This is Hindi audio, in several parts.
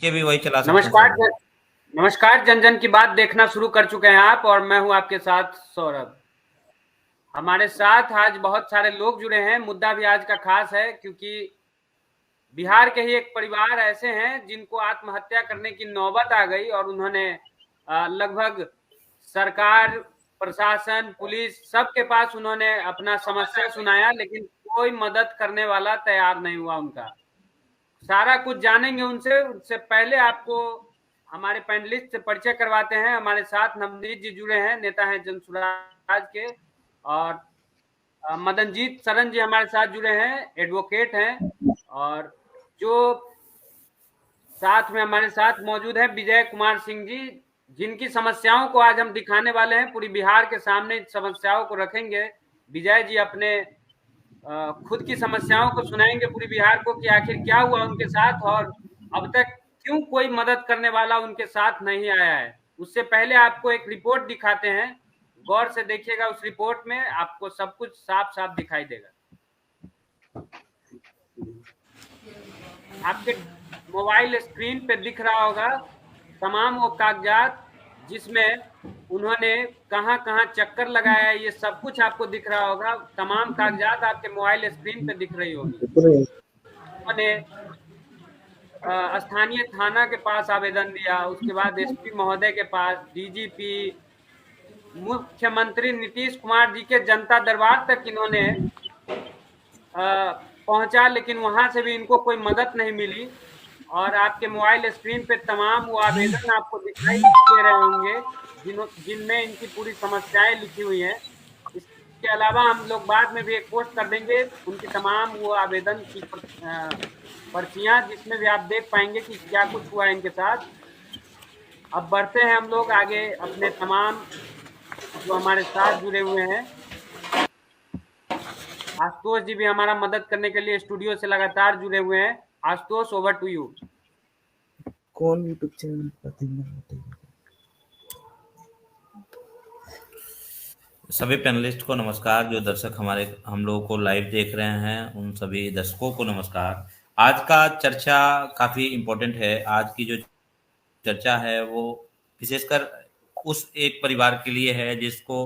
ये भी वही चला सकते हैं नमस्कार सर। नमस्कार, जन जन की बात देखना शुरू कर चुके हैं आप, और मैं हूं आपके साथ सौरभ। हमारे साथ आज बहुत सारे लोग जुड़े हैं। मुद्दा भी आज का खास है क्योंकि बिहार के ही एक परिवार ऐसे हैं जिनको आत्महत्या करने की नौबत आ गई, और उन्होंने लगभग सरकार, प्रशासन, पुलिस सबके पास उन्होंने अपना समस्या सुनाया, लेकिन कोई मदद करने वाला तैयार नहीं हुआ उनका। सारा कुछ जानेंगे उनसे। उससे पहले आपको हमारे पैनलिस्ट से परिचय करवाते हैं। हमारे साथ नवनीत जी जुड़े हैं, नेता हैं जनसुराज के, और मदनजीत सरन जी हमारे साथ जुड़े हैं, एडवोकेट हैं, और जो साथ में हमारे साथ मौजूद है विजय कुमार सिंह जी, जिनकी समस्याओं को आज हम दिखाने वाले हैं। पूरी बिहार के सामने समस्याओं को रखेंगे। विजय जी अपने खुद की समस्याओं को सुनाएंगे पूरी बिहार को कि आखिर क्या हुआ उनके साथ, और अब तक क्यों कोई मदद करने वाला उनके साथ नहीं आया है। उससे पहले आपको एक रिपोर्ट दिखाते हैं, गौर से देखिएगा। उस रिपोर्ट में आपको सब कुछ साफ साफ दिखाई देगा। आपके मोबाइल स्क्रीन पे दिख रहा होगा तमाम वो कागजात जिसमें उन्होंने कहां कहां चक्कर लगाया है, ये सब कुछ आपको दिख रहा होगा। तमाम कागजात आपके मोबाइल स्क्रीन पे दिख रही होगी। उन्होंने स्थानीय थाना के पास आवेदन दिया, उसके बाद एसपी महोदय के पास, डीजीपी, मुख्यमंत्री नीतीश कुमार जी के जनता दरबार तक इन्होंने पहुंचा, लेकिन वहां से भी इनको कोई मदद नहीं मिली। और आपके मोबाइल स्क्रीन पे तमाम वो आवेदन आपको दिखाई दे रहे होंगे जिनमें इनकी पूरी समस्याएं लिखी हुई हैं। इसके अलावा हम लोग बाद में भी एक पोस्ट कर देंगे उनकी तमाम वो आवेदन की पर्चियां, जिसमें भी आप देख पाएंगे कि क्या कुछ हुआ है इनके साथ। अब बढ़ते हैं हम लोग आगे अपने तमाम जो हमारे साथ जुड़े हुए हैं। आशुतोष जी भी हमारा मदद करने के लिए स्टूडियो से लगातार जुड़े हुए हैं। Ashutosh, over to you. कौन यूट्यूब चैनल? सभी पैनलिस्ट को नमस्कार। जो दर्शक हमारे हम लोगों को लाइव देख रहे हैं उन सभी दर्शकों को नमस्कार। आज का चर्चा काफ़ी इम्पोर्टेंट है। आज की जो चर्चा है वो विशेषकर उस एक परिवार के लिए है जिसको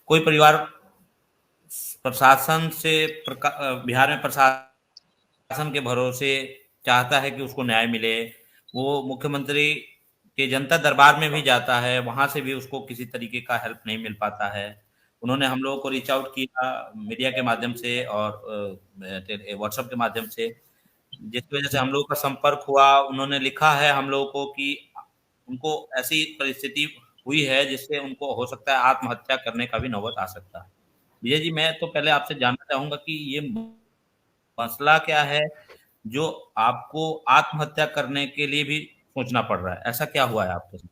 कोई परिवार प्रशासन से बिहार में प्रशासन के भरोसे चाहता है कि उसको न्याय मिले। वो मुख्यमंत्री के जनता दरबार में भी जाता है, वहां से भी उसको किसी तरीके का हेल्प नहीं मिल पाता है। उन्होंने हम लोगों को रीच आउट किया मीडिया के माध्यम से और व्हाट्सएप के माध्यम से, जिसकी वजह से हम लोगों का संपर्क हुआ। उन्होंने लिखा है हम लोगों को कि उनको ऐसी परिस्थिति हुई है जिससे उनको हो सकता है आत्महत्या करने का भी नौबत आ सकता है। विजय जी, मैं तो पहले आपसे जानना चाहूंगा कि ये मसला क्या है जो आपको आत्महत्या करने के लिए भी सोचना पड़ रहा है? ऐसा क्या हुआ है आपके साथ?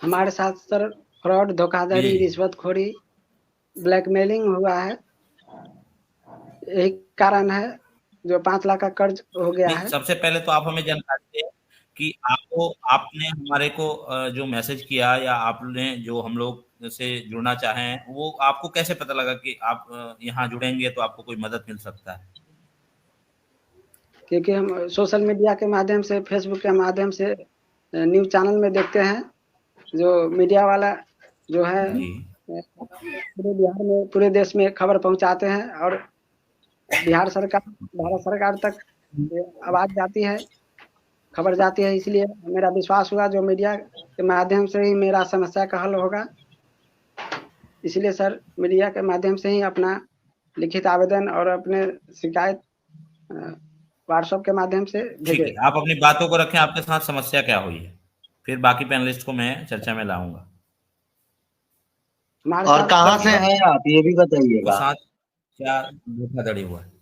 हमारे साथ सर फ्रॉड, धोखाधड़ी, रिश्वतखोरी, ब्लैकमेलिंग हुआ है। यही कारण है जो 5 लाख का कर्ज हो गया है। सबसे पहले तो आप हमें जानकारी दें कि आपने हमारे को जो मैसेज किया या आपने जो हम लोग से जुड़ना चाहें, वो आपको कैसे पता लगा कि आप यहाँ जुड़ेंगे तो आपको कोई मदद मिल सकता है? क्योंकि हम सोशल मीडिया के माध्यम से, फेसबुक के माध्यम से, न्यूज़ चैनल में देखते हैं। जो मीडिया वाला जो है पूरे बिहार में, पूरे देश में खबर पहुंचाते हैं, और भारत सरकार तक आवाज जाती है, खबर जाती है। इसलिए मेरा विश्वास हुआ जो मीडिया के माध्यम से ही मेरा समस्या का हल होगा। इसलिए सर मीडिया के माध्यम से ही अपना लिखित आवेदन और अपने शिकायत व्हाट्सएप के माध्यम से ठीक भेजे। है, आप अपनी बातों को रखें। आपके साथ समस्या क्या हुई है, फिर बाकी पैनलिस्ट को मैं चर्चा में लाऊंगा। और कहाँ से हैं आप ये भी बताइएगा। साथ क्या धोखाधड़ी हुआ है?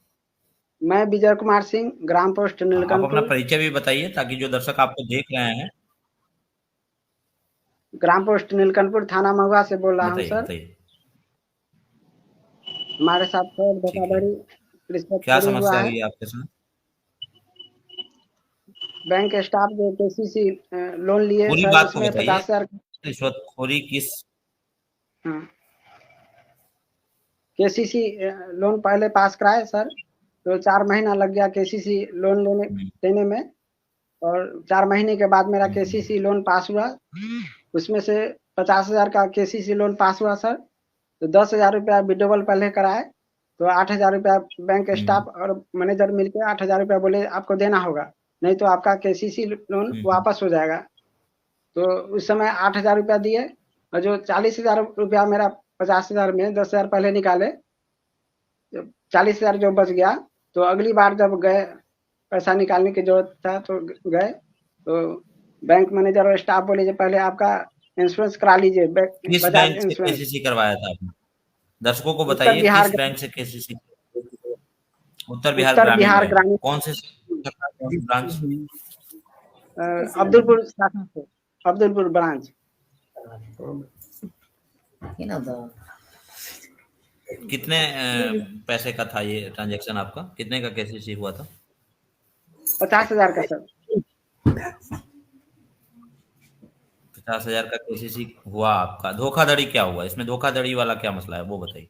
मैं विजय कुमार सिंह, ग्राम पोस्ट आप अपना नीलकंठपुर। परिचय भी बताइए ताकि जो दर्शक आपको देख रहे हैं। ग्राम पोस्ट नीलकंठपुर, थाना महुआ से बोल रहा हूँ सर। बताइए हमारे साथ धोखाधड़ी, क्या रिश्वतखोरी हुआ समस्या है। हुई है आपके साथ? बैंक स्टाफ जो केसीसी लोन लिए पूरी सर, बात को उसमें बताइए। 50,000 रिश्वतखोरी किस? केसीसी लोन पहले पास कराए सर, तो 4 महीना लग गया केसीसी लोन लेने में। और 4 महीने के बाद मेरा केसीसी लोन पास हुआ। उसमें से 50,000 का केसीसी लोन पास हुआ सर। तो 10,000 रुपया विड्रॉवल पहले कराए, तो 8,000 रुपया बैंक स्टाफ और मैनेजर मिलकर 8,000 रुपया बोले आपको देना होगा, नहीं तो आपका केसीसी लोन वापस हो जाएगा। तो उस समय 8,000 रुपया दिए, और जो 40,000 रुपया मेरा 50,000 में 10,000 पहले निकाले, 40,000 जो बच गया, तो अगली बार जब गए पैसा निकालने की जरूरत था तो गए, तो बैंक मैनेजर और स्टाफ बोले जो पहले आपका इंश्योरेंस करा लीजिए, किस बजाज बैंक से इंश्योरेंस। केसीसी करवाया था आपने? दर्शकों को उत्तर बताइए बिहार किस बैंक से केसीसी? उत्तर बिहार उत्तर ग्रामीण बिहार बैंक। ग्रामीण कौन से ब्रांच? अब्दुलपुर शाखा से, अब्दुलपुर ब्रांच। कितने पैसे का था ये ट्रांजैक्शन आपका? कितने का केसीसी हुआ था? 50,000 का सर। 50,000 का केसीसी हुआ आपका। धोखाधड़ी क्या हुआ इसमें? धोखाधड़ी वाला क्या मसला है वो बताइए।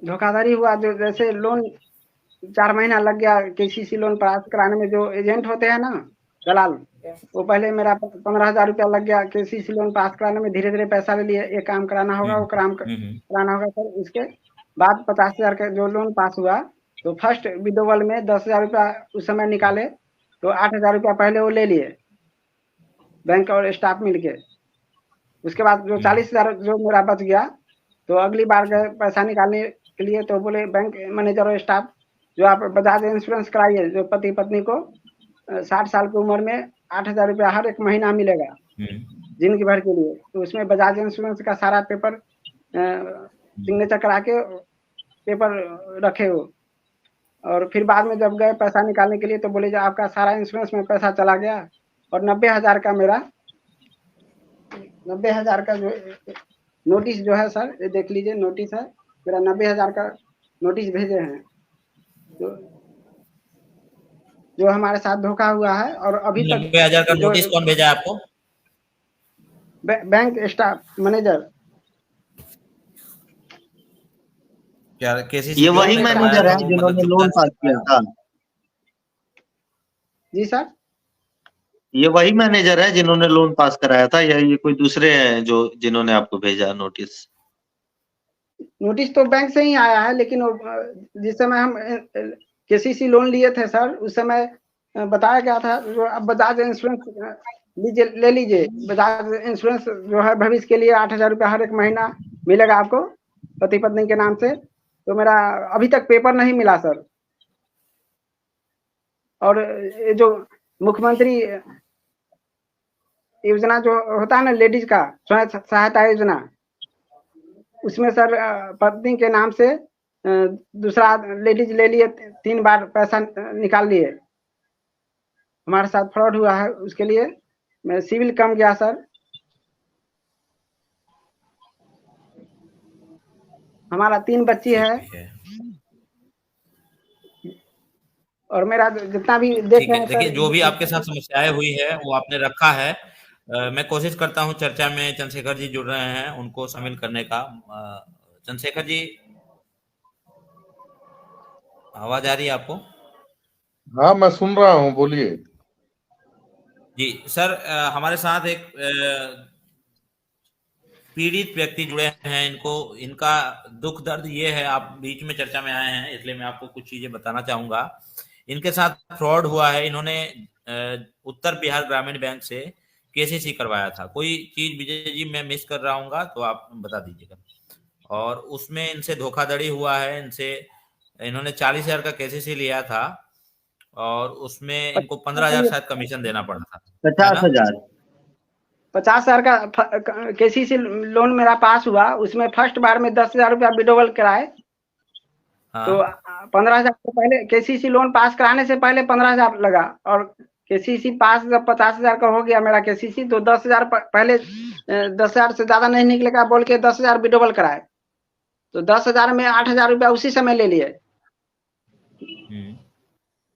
धोखाधड़ी हुआ, जो जैसे लोन 4 महीना लग गया केसीसी लोन पास कराने में। जो एजेंट होते हैं ना, दलाल, वो पहले मेरा 15,000 रुपया लग गया केसीसी लोन पास कराने में। धीरे धीरे पैसा ले लिए, ये काम कराना होगा, वो काम कराना होगा सर। उसके बाद 50,000 का जो लोन पास हुआ, तो फर्स्ट विड्रॉवल में 10,000 रुपया उस समय निकाले, तो 8,000 रुपया पहले वो ले लिए बैंक और स्टाफ मिलके। उसके बाद जो 40,000 जो मेरा बच गया, तो अगली बार गए पैसा निकालने के लिए, तो बोले बैंक मैनेजर और स्टाफ जो आप बजाज इंश्योरेंस कराइए, जो पति पत्नी को 60 साल की उम्र में 8,000 रुपया हर एक महीना मिलेगा जिंदगी भर के लिए। तो उसमें बजाज इंश्योरेंस का सारा पेपर सिग्नेचर करा के पेपर रखे हो। और फिर बाद में जब गए पैसा निकालने के लिए, तो बोले जो आपका सारा इंश्योरेंस में पैसा चला गया, और 90,000 का मेरा 90,000 का जो नोटिस जो है सर, ये देख लीजिए, नोटिस है मेरा 90,000 का नोटिस भेजे हैं। तो जो हमारे साथ धोखा हुआ है, और अभी तक 90,000 का नोटिस कौन भेजा है आपको? Bank staff manager. क्या केसीसी? ये वही मैनेजर है जिन्होंने लोन पास किया था? जी सर, ये वही मैनेजर है जिन्होंने लोन पास कराया था, या ये कोई दूसरे हैं जो जिन्होंने आपको भेजा नोटिस? नोटिस तो बैंक से ही आया है, लेकिन जिस समय हम केसीसी लोन लिए थे सर, उस समय बताया गया था जो अब बजाज इंश्योरेंस लीजिए, ले लीजिए। बजाज इंश्योरेंस जो है भविष्य के लिए 8,000 रुपया हर एक महीना मिलेगा आपको पति पत्नी के नाम से। तो मेरा अभी तक पेपर नहीं मिला सर। और ये जो मुख्यमंत्री योजना जो होता है ना, लेडीज का स्वयं सहायता योजना, उसमें सर पत्नी के नाम से दूसरा लेडीज ले लिए, 3 बार पैसा निकाल लिए। हमारे साथ फ्रॉड हुआ है, उसके लिए मैं सिविल कम गया सर। हमारा 3 बच्ची है, और मेरा जितना भी देख रहे हैं देखिए, जो भी आपके साथ समस्याएं हुई है वो आपने रखा है। मैं कोशिश करता हूं चर्चा में चंद्रशेखर जी जुड़ रहे हैं, उनको शामिल करने का। चंद्रशेखर जी, आवाज आ रही है आपको? हाँ, मैं सुन रहा हूँ, बोलिए। जी सर, हमारे साथ एक पीड़ित व्यक्ति जुड़े हैं। इनका दुख दर्द ये है, आप बीच में चर्चा में आए हैं इसलिए मैं आपको कुछ चीजें बताना चाहूंगा। इनके साथ फ्रॉड हुआ है। इन्होंने उत्तर बिहार ग्रामीण बैंक से केसीसी करवाया था। कोई चीज विजय जी मैं मिस कर रहा हूँ तो आप बता दीजिएगा। और उसमें इनसे धोखाधड़ी हुआ है। इन्होंने 40,000 का केसीसी लिया था, और उसमें इनको 15,000 शायद कमीशन देना पड़ा था। 50,000 का केसीसी लोन मेरा पास हुआ। उसमें फर्स्ट बार में 10,000 रुपया विड्रॉवल कराए। हाँ। तो 15,000 से पहले केसीसी लोन पास कराने से पहले 15,000 लगा, और केसीसी पास जब 50,000 का हो गया मेरा केसीसी, तो 10,000 पहले 10,000 से ज्यादा नहीं निकलेगा बोल के 10,000 विड्रॉवल कराए। तो 10,000 में 8,000 रुपया उसी समय ले लिए।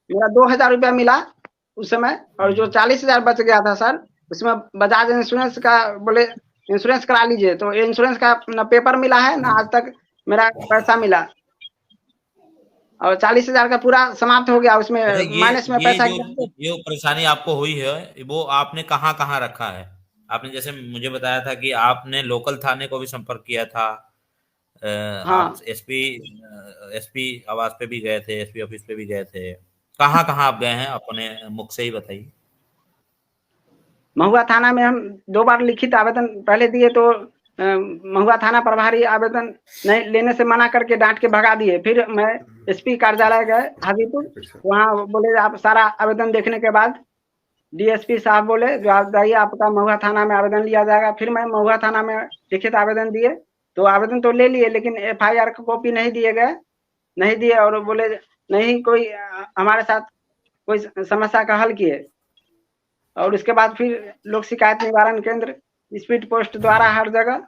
मेरा 2,000 रुपया मिला उस समय, और जो 40,000 बच गया था सर, उसमें बजाज इंश्योरेंस का बोले इंश्योरेंस करा लीजिए। तो इंश्योरेंस का ना पेपर मिला है, ना आज तक मेरा पैसा मिला। और 40,000 का पूरा समाप्त हो गया, उसमें अच्छा, माइनस में ये पैसा जो परेशानी आपको हुई है वो आपने कहाँ कहाँ रखा है? आपने जैसे मुझे बताया था कि आपने लोकल थाने को भी संपर्क किया था, हाँ। आप एसपी आवास पे भी गए थे, एसपी ऑफिस पे भी गए थे, कहाँ कहाँ आप गए हैं अपने मुख से ही बताइए। महुआ थाना में हम 2 बार लिखित आवेदन पहले दिए, तो महुआ थाना प्रभारी आवेदन नहीं लेने से मना करके डांट के भगा दिए। फिर मैं एसपी कार्यालय गए हाजीपुर, वहाँ बोले आप सारा आवेदन देखने के बाद डीएसपी साहब बोले जो आप जाइए, आपका महुआ थाना में आवेदन लिया जाएगा। फिर मैं महुआ थाना में लिखित आवेदन दिए, तो आवेदन तो ले लिए, लेकिन FIR का कॉपी नहीं दिए गए, नहीं दिए, और बोले नहीं कोई हमारे साथ कोई समस्या का हल किए। और उसके बाद फिर लोक शिकायत निवारण केंद्र स्पीड पोस्ट द्वारा हर जगह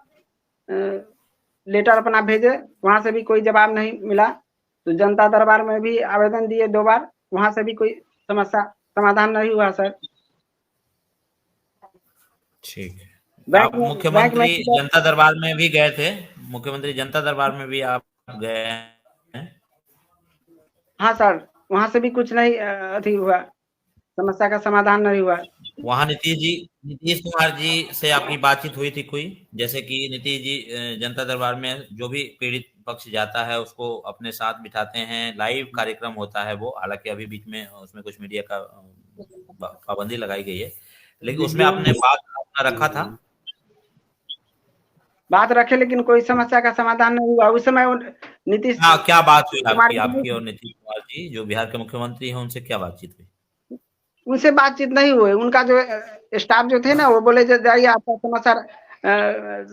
लेटर अपना भेजे, वहां से भी कोई जवाब नहीं मिला। तो जनता दरबार में भी आवेदन दिए 2 बार, वहां से भी कोई समस्या समाधान नहीं हुआ सर। ठीक है। आप मुख्यमंत्री जनता दरबार में भी गए थे? मुख्यमंत्री जनता दरबार में भी आप गए हैं? हाँ सर, वहां से भी कुछ नहीं अथी हुआ, समस्या का समाधान नहीं हुआ। वहाँ नीतीश कुमार जी से आपकी बातचीत हुई थी कोई? जैसे कि नीतीश जी जनता दरबार में जो भी पीड़ित पक्ष जाता है उसको अपने साथ बिठाते हैं, लाइव कार्यक्रम होता है वो, हालांकि अभी बीच में उसमें कुछ मीडिया का पाबंदी लगाई गई है, लेकिन उसमें आपने बात अपना रखा था? बात रखे, लेकिन कोई समस्या का समाधान नहीं हुआ उस समय। नीतीश क्या बात हुई आपकी और नीतीश कुमार जी जो बिहार के मुख्यमंत्री हैं उनसे क्या बातचीत हुई? उनसे बातचीत नहीं हुई। उनका जो स्टाफ जो थे ना, वो बोले जाइए आपका समाचार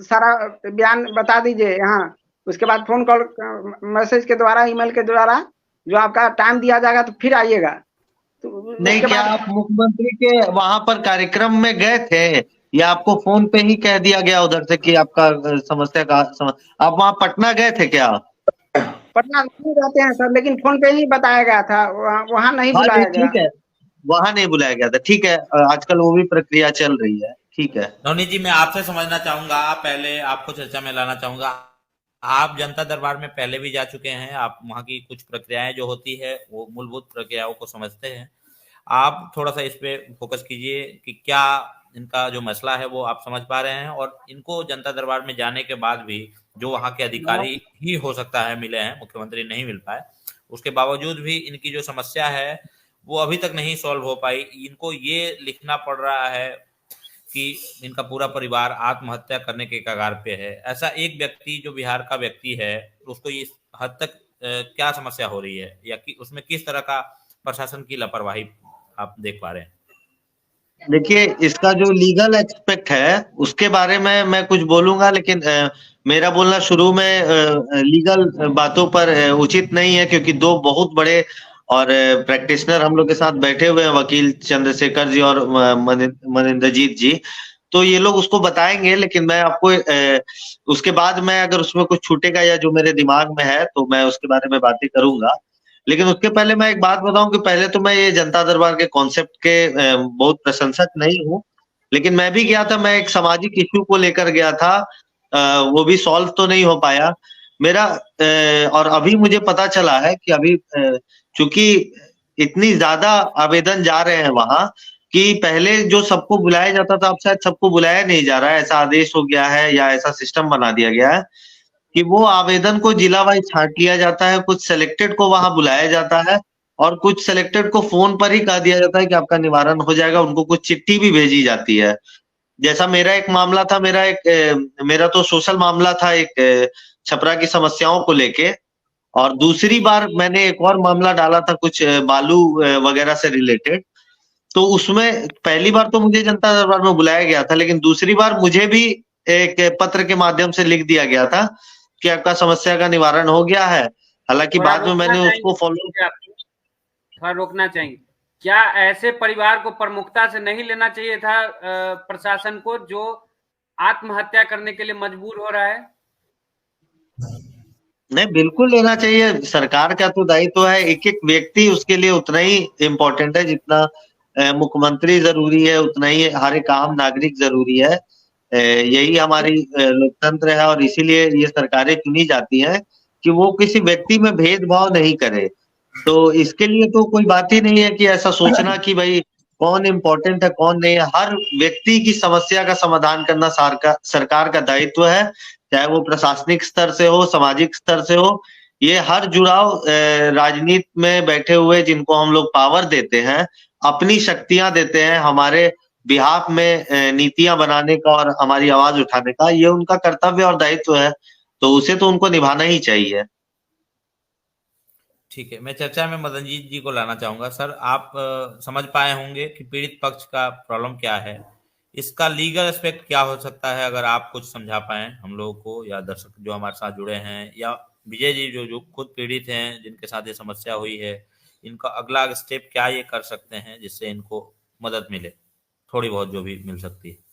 सारा बयान बता दीजिए यहाँ, उसके बाद फोन कॉल मैसेज के द्वारा, ईमेल के द्वारा जो आपका टाइम दिया जाएगा तो फिर आइएगा। तो नहीं, क्या आप मुख्यमंत्री के वहां पर कार्यक्रम में गए थे या आपको फोन पे ही कह दिया गया उधर से कि आपका समस्या का आप वहां पटना गए थे क्या? पटना नहीं रहते हैं सर, लेकिन फोन पे ही बताया गया था, वहाँ नहीं बुलाया गया। ठीक है, वहां नहीं बुलाया गया था, ठीक है। आजकल वो भी प्रक्रिया चल रही है, ठीक है। नवनीत जी, मैं आपसे समझना चाहूंगा, पहले आपको चर्चा में लाना चाहूंगा। आप जनता दरबार में पहले भी जा चुके हैं, आप वहाँ की कुछ प्रक्रियाएं जो होती है वो मूलभूत प्रक्रियाओं को समझते हैं। आप थोड़ा सा इस पे फोकस कीजिए कि क्या इनका जो मसला है वो आप समझ पा रहे हैं, और इनको जनता दरबार में जाने के बाद भी जो वहाँ के अधिकारी ही हो सकता है मिले हैं, मुख्यमंत्री नहीं मिल पाए, उसके बावजूद भी इनकी जो समस्या है वो अभी तक नहीं सॉल्व हो पाई। इनको ये लिखना पड़ रहा है कि इनका पूरा परिवार आत्महत्या करने के कगार पे है। ऐसा एक व्यक्ति जो बिहार का व्यक्ति है, उसको इस हद तक क्या समस्या हो रही है, या कि उसमें किस तरह का प्रशासन की लापरवाही आप देख पा रहे हैं? देखिए, इसका जो लीगल एस्पेक्ट है उसके बारे में मैं कुछ बोलूंगा, लेकिन मेरा बोलना शुरू में लीगल बातों पर उचित नहीं है, क्योंकि 2 बहुत बड़े और प्रैक्टिशनर हम लोग के साथ बैठे हुए हैं, वकील चंद्रशेखर जी और मनिंदरजीत जी, तो ये लोग उसको बताएंगे। लेकिन मैं आपको उसके बाद में अगर उसमें कुछ छूटेगा या जो मेरे दिमाग में है तो मैं उसके बारे में बातें करूंगा। लेकिन उसके पहले मैं एक बात बताऊं कि पहले तो मैं ये जनता दरबार के कॉन्सेप्ट के बहुत प्रशंसक नहीं हूं, लेकिन मैं भी गया था, मैं एक सामाजिक इश्यू को लेकर गया था, वो भी सॉल्व तो नहीं हो पाया मेरा। और अभी मुझे पता चला है कि अभी चूंकि इतनी ज्यादा आवेदन जा रहे हैं वहां कि पहले जो सबको बुलाया जाता था अब शायद सबको बुलाया नहीं जा रहा है, ऐसा आदेश हो गया है या ऐसा सिस्टम बना दिया गया है कि वो आवेदन को जिला वाइज छांट लिया जाता है, कुछ सिलेक्टेड को वहां बुलाया जाता है और कुछ सिलेक्टेड को फोन पर ही कह दिया जाता है कि आपका निवारण हो जाएगा। उनको कुछ चिट्ठी भी भेजी जाती है। जैसा मेरा एक मामला था, मेरा तो सोशल मामला था, एक छपरा की समस्याओं को लेके, और दूसरी बार मैंने एक और मामला डाला था कुछ बालू वगैरह से रिलेटेड। तो उसमें पहली बार तो मुझे जनता दरबार में बुलाया गया था, लेकिन दूसरी बार मुझे भी एक पत्र के माध्यम से लिख दिया गया था कि आपका समस्या का निवारण हो गया है। हालांकि बाद में मैंने उसको फॉलो थोड़ा रोकना चाहिए। क्या ऐसे परिवार को प्रमुखता से नहीं लेना चाहिए था प्रशासन को, जो आत्महत्या करने के लिए मजबूर हो रहा है? नहीं, बिल्कुल लेना चाहिए। सरकार का तो दायित्व है, एक एक व्यक्ति उसके लिए उतना ही इम्पोर्टेंट है जितना मुख्यमंत्री जरूरी है, उतना ही हर एक आम नागरिक जरूरी है। यही हमारी लोकतंत्र है और इसीलिए ये सरकारें चुनी जाती हैं कि वो किसी व्यक्ति में भेदभाव नहीं करे। तो इसके लिए तो कोई बात ही नहीं है कि ऐसा सोचना कि भाई कौन इम्पोर्टेंट है कौन नहीं है। हर व्यक्ति की समस्या का समाधान करना सरकार का दायित्व है, चाहे वो प्रशासनिक स्तर से हो, सामाजिक स्तर से हो। ये हर जुड़ाव राजनीति में बैठे हुए जिनको हम लोग पावर देते हैं, अपनी शक्तियां देते हैं हमारे बिहाफ में नीतियां बनाने का और हमारी आवाज उठाने का, ये उनका कर्तव्य और दायित्व है, तो उसे तो उनको निभाना ही चाहिए। ठीक है, मैं चर्चा में मदनजीत जी को लाना चाहूंगा। सर, आप समझ पाए होंगे कि पीड़ित पक्ष का प्रॉब्लम क्या है, इसका लीगल एस्पेक्ट क्या हो सकता है, अगर आप कुछ समझा पाए हम लोगों को या दर्शक जो हमारे साथ जुड़े हैं, या विजय जी जो खुद पीड़ित हैं, जिनके साथ ये समस्या हुई है, इनका अगला स्टेप क्या ये कर सकते हैं जिससे इनको मदद मिले, थोड़ी बहुत जो भी मिल सकती है।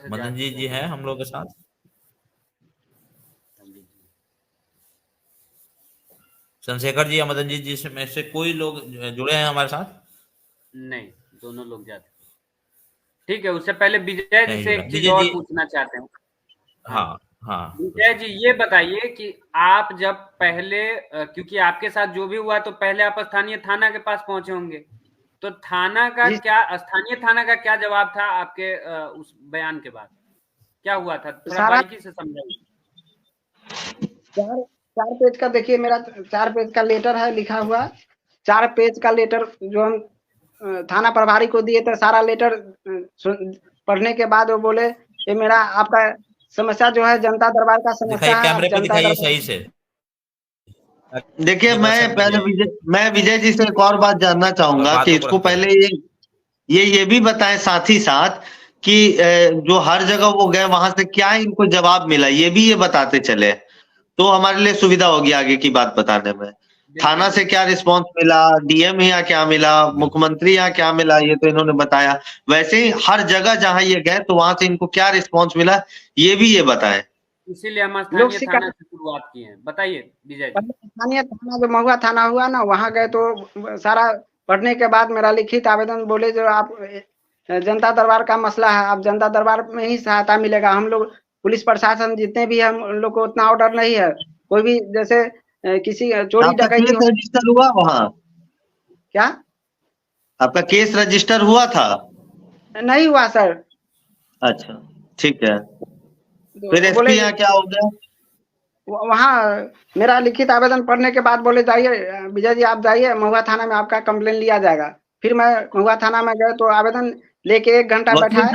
मदनजीत जी हैं हम लोग के साथ? चंद्रशेखर जी या मदनजीत जी में से कोई लोग जुड़े हैं हमारे साथ? नहीं, दोनों लोग जाते। ठीक है, उससे पहले विजय जी से एक चीज और पूछना चाहते हैं। हाँ हाँ, विजय जी ये बताइए कि आप जब पहले, क्योंकि आपके साथ जो भी हुआ तो पहले आप स्थानीय थाना के पास पहुंचे होंगे, तो थाना का स्थानीय थाना का क्या जवाब था आपके उस बयान के बाद? क्या हुआ था, थोड़ा बारीकी से समझाइए। 4 पेज का देखिए, मेरा 4 पेज का लेटर है लिखा हुआ। 4 पेज का लेटर जो हम थाना प्रभारी को दिए थे, सारा लेटर पढ़ने के बाद वो बोले ये मेरा आपका समस्या जो है जनता दरबार का समस्या है। कैमरे पे दिखाइए सही से। देखिए, मैं विजय जी से एक और बात जानना चाहूंगा कि इसको पहले ये भी बताएं साथ ही साथ कि जो हर जगह वो गए वहां से क्या इनको जवाब मिला, ये भी ये बताते चले तो हमारे लिए सुविधा होगी आगे की बात बताने में। थाना से क्या रिस्पांस मिला, डीएम यहाँ क्या मिला, मुख्यमंत्री यहाँ क्या मिला, ये तो इन्होंने बताया। वैसे ही हर जगह जहां ये गए तो वहां से इनको क्या रिस्पांस मिला, ये भी ये बताएं। इसीलिए हम स्थानीय थाना से शुरुआत की है। बताइए विजय जी। स्थानीय थाना जो महुआ थाना हुआ ना, वहां गए तो सारा पढ़ने के बाद मेरा लिखित आवेदन बोले जो आप जनता दरबार का मसला है, आप जनता दरबार में ही सहायता मिलेगा। हम लोग पुलिस प्रशासन जितने भी हम लोग को उतना ऑर्डर नहीं है। कोई भी जैसे किसी चोरी डकैती रजिस्टर हुआ वहाँ? क्या आपका केस रजिस्टर हुआ था? नहीं हुआ सर। अच्छा, ठीक है। फिर एसपी यहाँ क्या हो गया? वहाँ मेरा लिखित आवेदन पढ़ने के बाद बोले जाइए विजय जी, आप जाइए महुआ थाना में, आपका कंप्लेन लिया जाएगा। फिर मैं महुआ थाना में गए तो आवेदन लेके 1 घंटा बैठा है।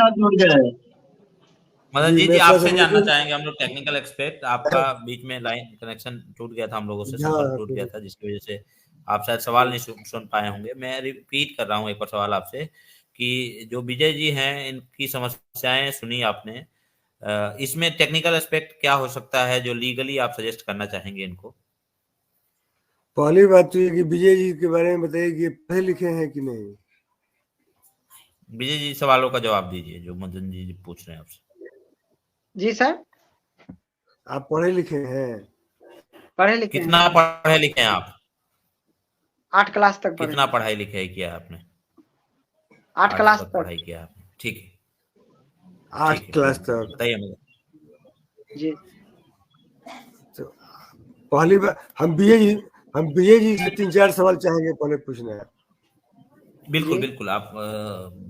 मदन जी आपसे जानना चाहेंगे हम लोग, टेक्निकल एक्सपर्ट, आपका बीच में लाइन कनेक्शन टूट गया था, हम लोगों से संपर्क टूट गया था, जिसकी वजह से आप शायद सवाल नहीं सुन पाए होंगे। मैं रिपीट कर रहा हूँ एक और सवाल आपसे कि जो विजय जी हैं, इनकी समस्याएं सुनी आपने, इसमें टेक्निकल एस्पेक्ट क्या हो सकता है जो लीगली आप सजेस्ट करना चाहेंगे इनको? पहली बात तो ये कि विजय जी के बारे में बताइए कि पढ़े लिखे हैं कि नहीं। विजय जी सवालों का जवाब दीजिए जो मदन जी पूछ रहे हैं आपसे। जी सर। आप पढ़े लिखे हैं? पढ़े लिखे। कितना पढ़े लिखे हैं आप? 8 क्लास तक। कितना पढ़ाई लिखाई किया आपने? 8 क्लास तक पढ़ाई किया आपने, ठीक है। 8 क्लास तक, बताइए मुझे जी। तो पहली बार हम विजय जी से 3-4 सवाल चाहेंगे पहले पूछना है। बिल्कुल बिल्कुल, आप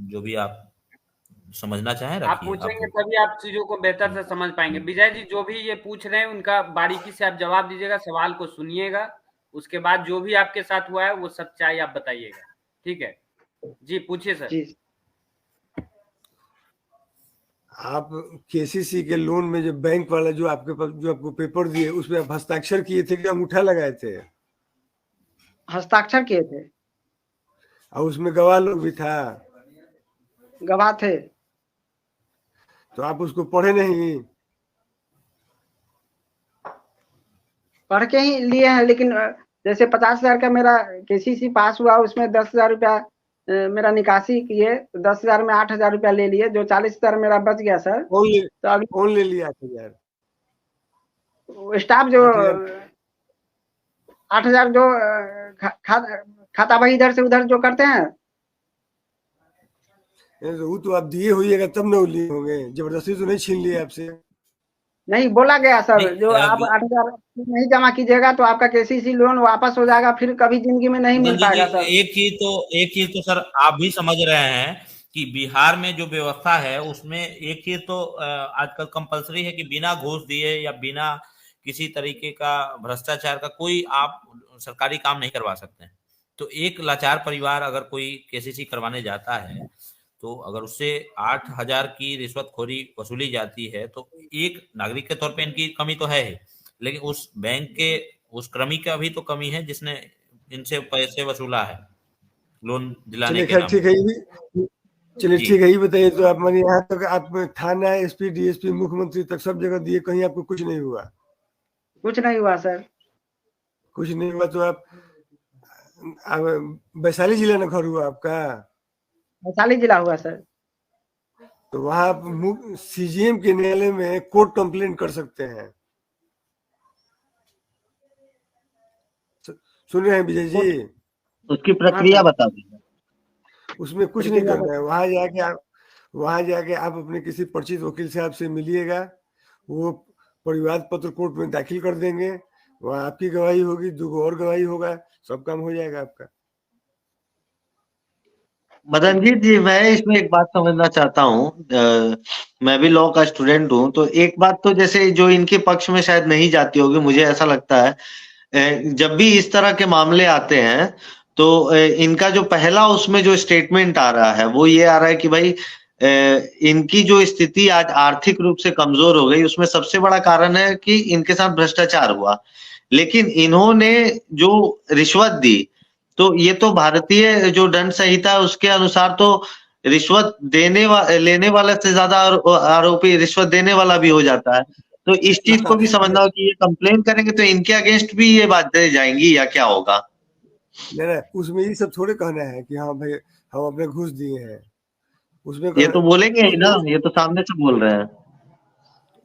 जो भी आप समझना चाहें आप पूछेंगे तभी आप चीजों को बेहतर से समझ पाएंगे। विजय जी जो भी ये पूछ रहे हैं उनका बारीकी से आप जवाब दीजिएगा, सवाल को सुनिएगा, उसके बाद जो भी आपके साथ हुआ है वो सच्चाई आप बताइएगा, ठीक है जी? पूछिए सर। जी। आप केसीसी के लोन में जो बैंक वाला जो आपके पास जो आपको पेपर दिए उसमें आप हस्ताक्षर किए थे कि अंगूठा लगाए थे? हस्ताक्षर किए थे। और उसमें गवाह लोग भी था? गवाह थे। तो आप उसको पढ़े नहीं? पढ़ के ही लिए हैं, लेकिन जैसे 50,000 का मेरा केसीसी पास हुआ, उसमें 10,000 रुपया मेरा निकासी किए, 10,000 में 8,000 रुपया ले लिए, जो 40,000 मेरा बच गया सर। कौन ले लिया 8,000? स्टाफ जो 8,000 जो खाता भाई इधर से उधर जो करते हैं, वो तो आप दिए होइएगा तब न लिए होंगे, जबरदस्ती तो नहीं छीन लिए आपसे। नहीं बोला गया सर, नहीं, जो आप 8,000 नहीं जमा कीजिएगा तो आपका केसीसी लोन वापस हो जाएगा, फिर कभी जिंदगी में नहीं मिल मदन जी पाएगा सर। एक चीज तो सर आप भी समझ रहे हैं कि बिहार में जो व्यवस्था है उसमें एक चीज तो आजकल कंपलसरी है कि बिना घूस दिए या बिना किसी तरीके का भ्रष्टाचार का कोई आप सरकारी काम नहीं करवा सकते हैं। तो एक लाचार परिवार अगर कोई केसीसी करवाने जाता है तो अगर उससे 8,000 की रिश्वतखोरी वसूली जाती है तो एक नागरिक के तौर पे इनकी कमी तो है ही, लेकिन उस बैंक के उस कर्मी का भी तो कमी है जिसने इनसे पैसे वसूला है लोन दिलाने चलिए के खैर नाम ठीक पे। है, ये भी चलिए जी ठीक है, ये बताइए तो आप मानिए यहाँ तक आप थाना, एसपी, डीएसपी, मुख्यमंत्री तक सब जगह दिए, कहीं आपको कुछ नहीं हुआ? कुछ नहीं हुआ सर। कुछ नहीं हुआ तो आप वैशाली जिला में घर हुआ आपका? वैशाली जिला हुआ सर। तो वहां आप सीजीएम के न्यायालय में कोर्ट कंप्लेंट कर सकते हैं। सुन रहे हैं विजय जी? उसकी प्रक्रिया बता दीजिए। उसमें कुछ नहीं करना है, वहां जाके आप अपने किसी परिचित वकील साहब से मिलिएगा, वो परिवाद पत्र कोर्ट में दाखिल कर देंगे, वहां आपकी गवाही होगी, 2 और गवाही होगा, सब काम हो जाएगा आपका। मदनजीत जी, मैं इसमें एक बात समझना चाहता हूँ। मैं भी लॉ का स्टूडेंट हूँ, तो एक बात तो जैसे जो इनके पक्ष में शायद नहीं जाती होगी, मुझे ऐसा लगता है जब भी इस तरह के मामले आते हैं तो इनका जो पहला उसमें जो स्टेटमेंट आ रहा है वो ये आ रहा है कि भाई इनकी जो स्थिति आज आर्थिक रूप से कमजोर हो गई, उसमें सबसे बड़ा कारण है कि इनके साथ भ्रष्टाचार हुआ। लेकिन इन्होंने जो रिश्वत दी, तो ये तो भारतीय जो दंड संहिता है उसके अनुसार तो रिश्वत लेने वाले से ज्यादा आरोपी रिश्वत देने वाला भी हो जाता है। तो इस चीज को भी समझना हो कि ये कंप्लेन करेंगे तो इनके अगेंस्ट भी ये बातें जाएंगी या क्या होगा? नहीं, उसमें ये सब थोड़े कहना है कि हाँ भाई हम अपने घूस दिए हैं, उसमें ये तो बोलेंगे ही ना, ये तो सामने से बोल रहे हैं।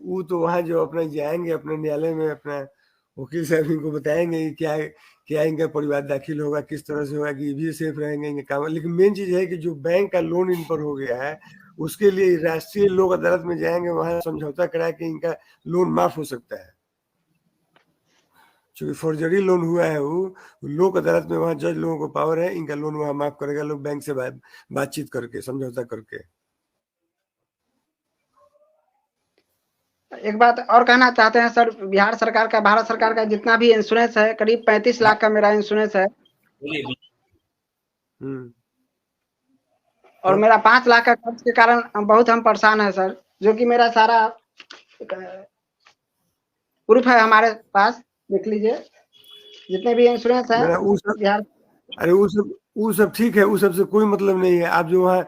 वो तो वहां जो अपना जाएंगे अपने न्यायालय में, अपना वकील साहब इनको बताएंगे कि क्या क्या इनका परिवार दाखिल होगा, किस तरह से होगा, कि ये भी सेफ रहेंगे इनके काम। लेकिन मेन चीज है कि जो बैंक का लोन इन पर हो गया है उसके लिए राष्ट्रीय लोक अदालत में जाएंगे, वहां समझौता करा के इनका लोन माफ हो सकता है। चूंकि फॉर्जरी लोन हुआ है, वो लोक अदालत में वहां जज लोगों को पावर है, इनका लोन वहां माफ करेगा लोग बैंक से बातचीत करके, समझौता करके। एक बात और कहना चाहते हैं सर, बिहार सरकार का, भारत सरकार का जितना भी इंश्योरेंस है, करीब 35 लाख का मेरा इंश्योरेंस है और मेरा 5 लाख का खर्च के कारण बहुत हम परेशान है सर, जो कि मेरा सारा प्रूफ है हमारे पास, देख लीजिए जितने भी इंश्योरेंस है बिहार। अरे वो सब ठीक है, वो सब से कोई मतलब नहीं है। आप जो वहाँ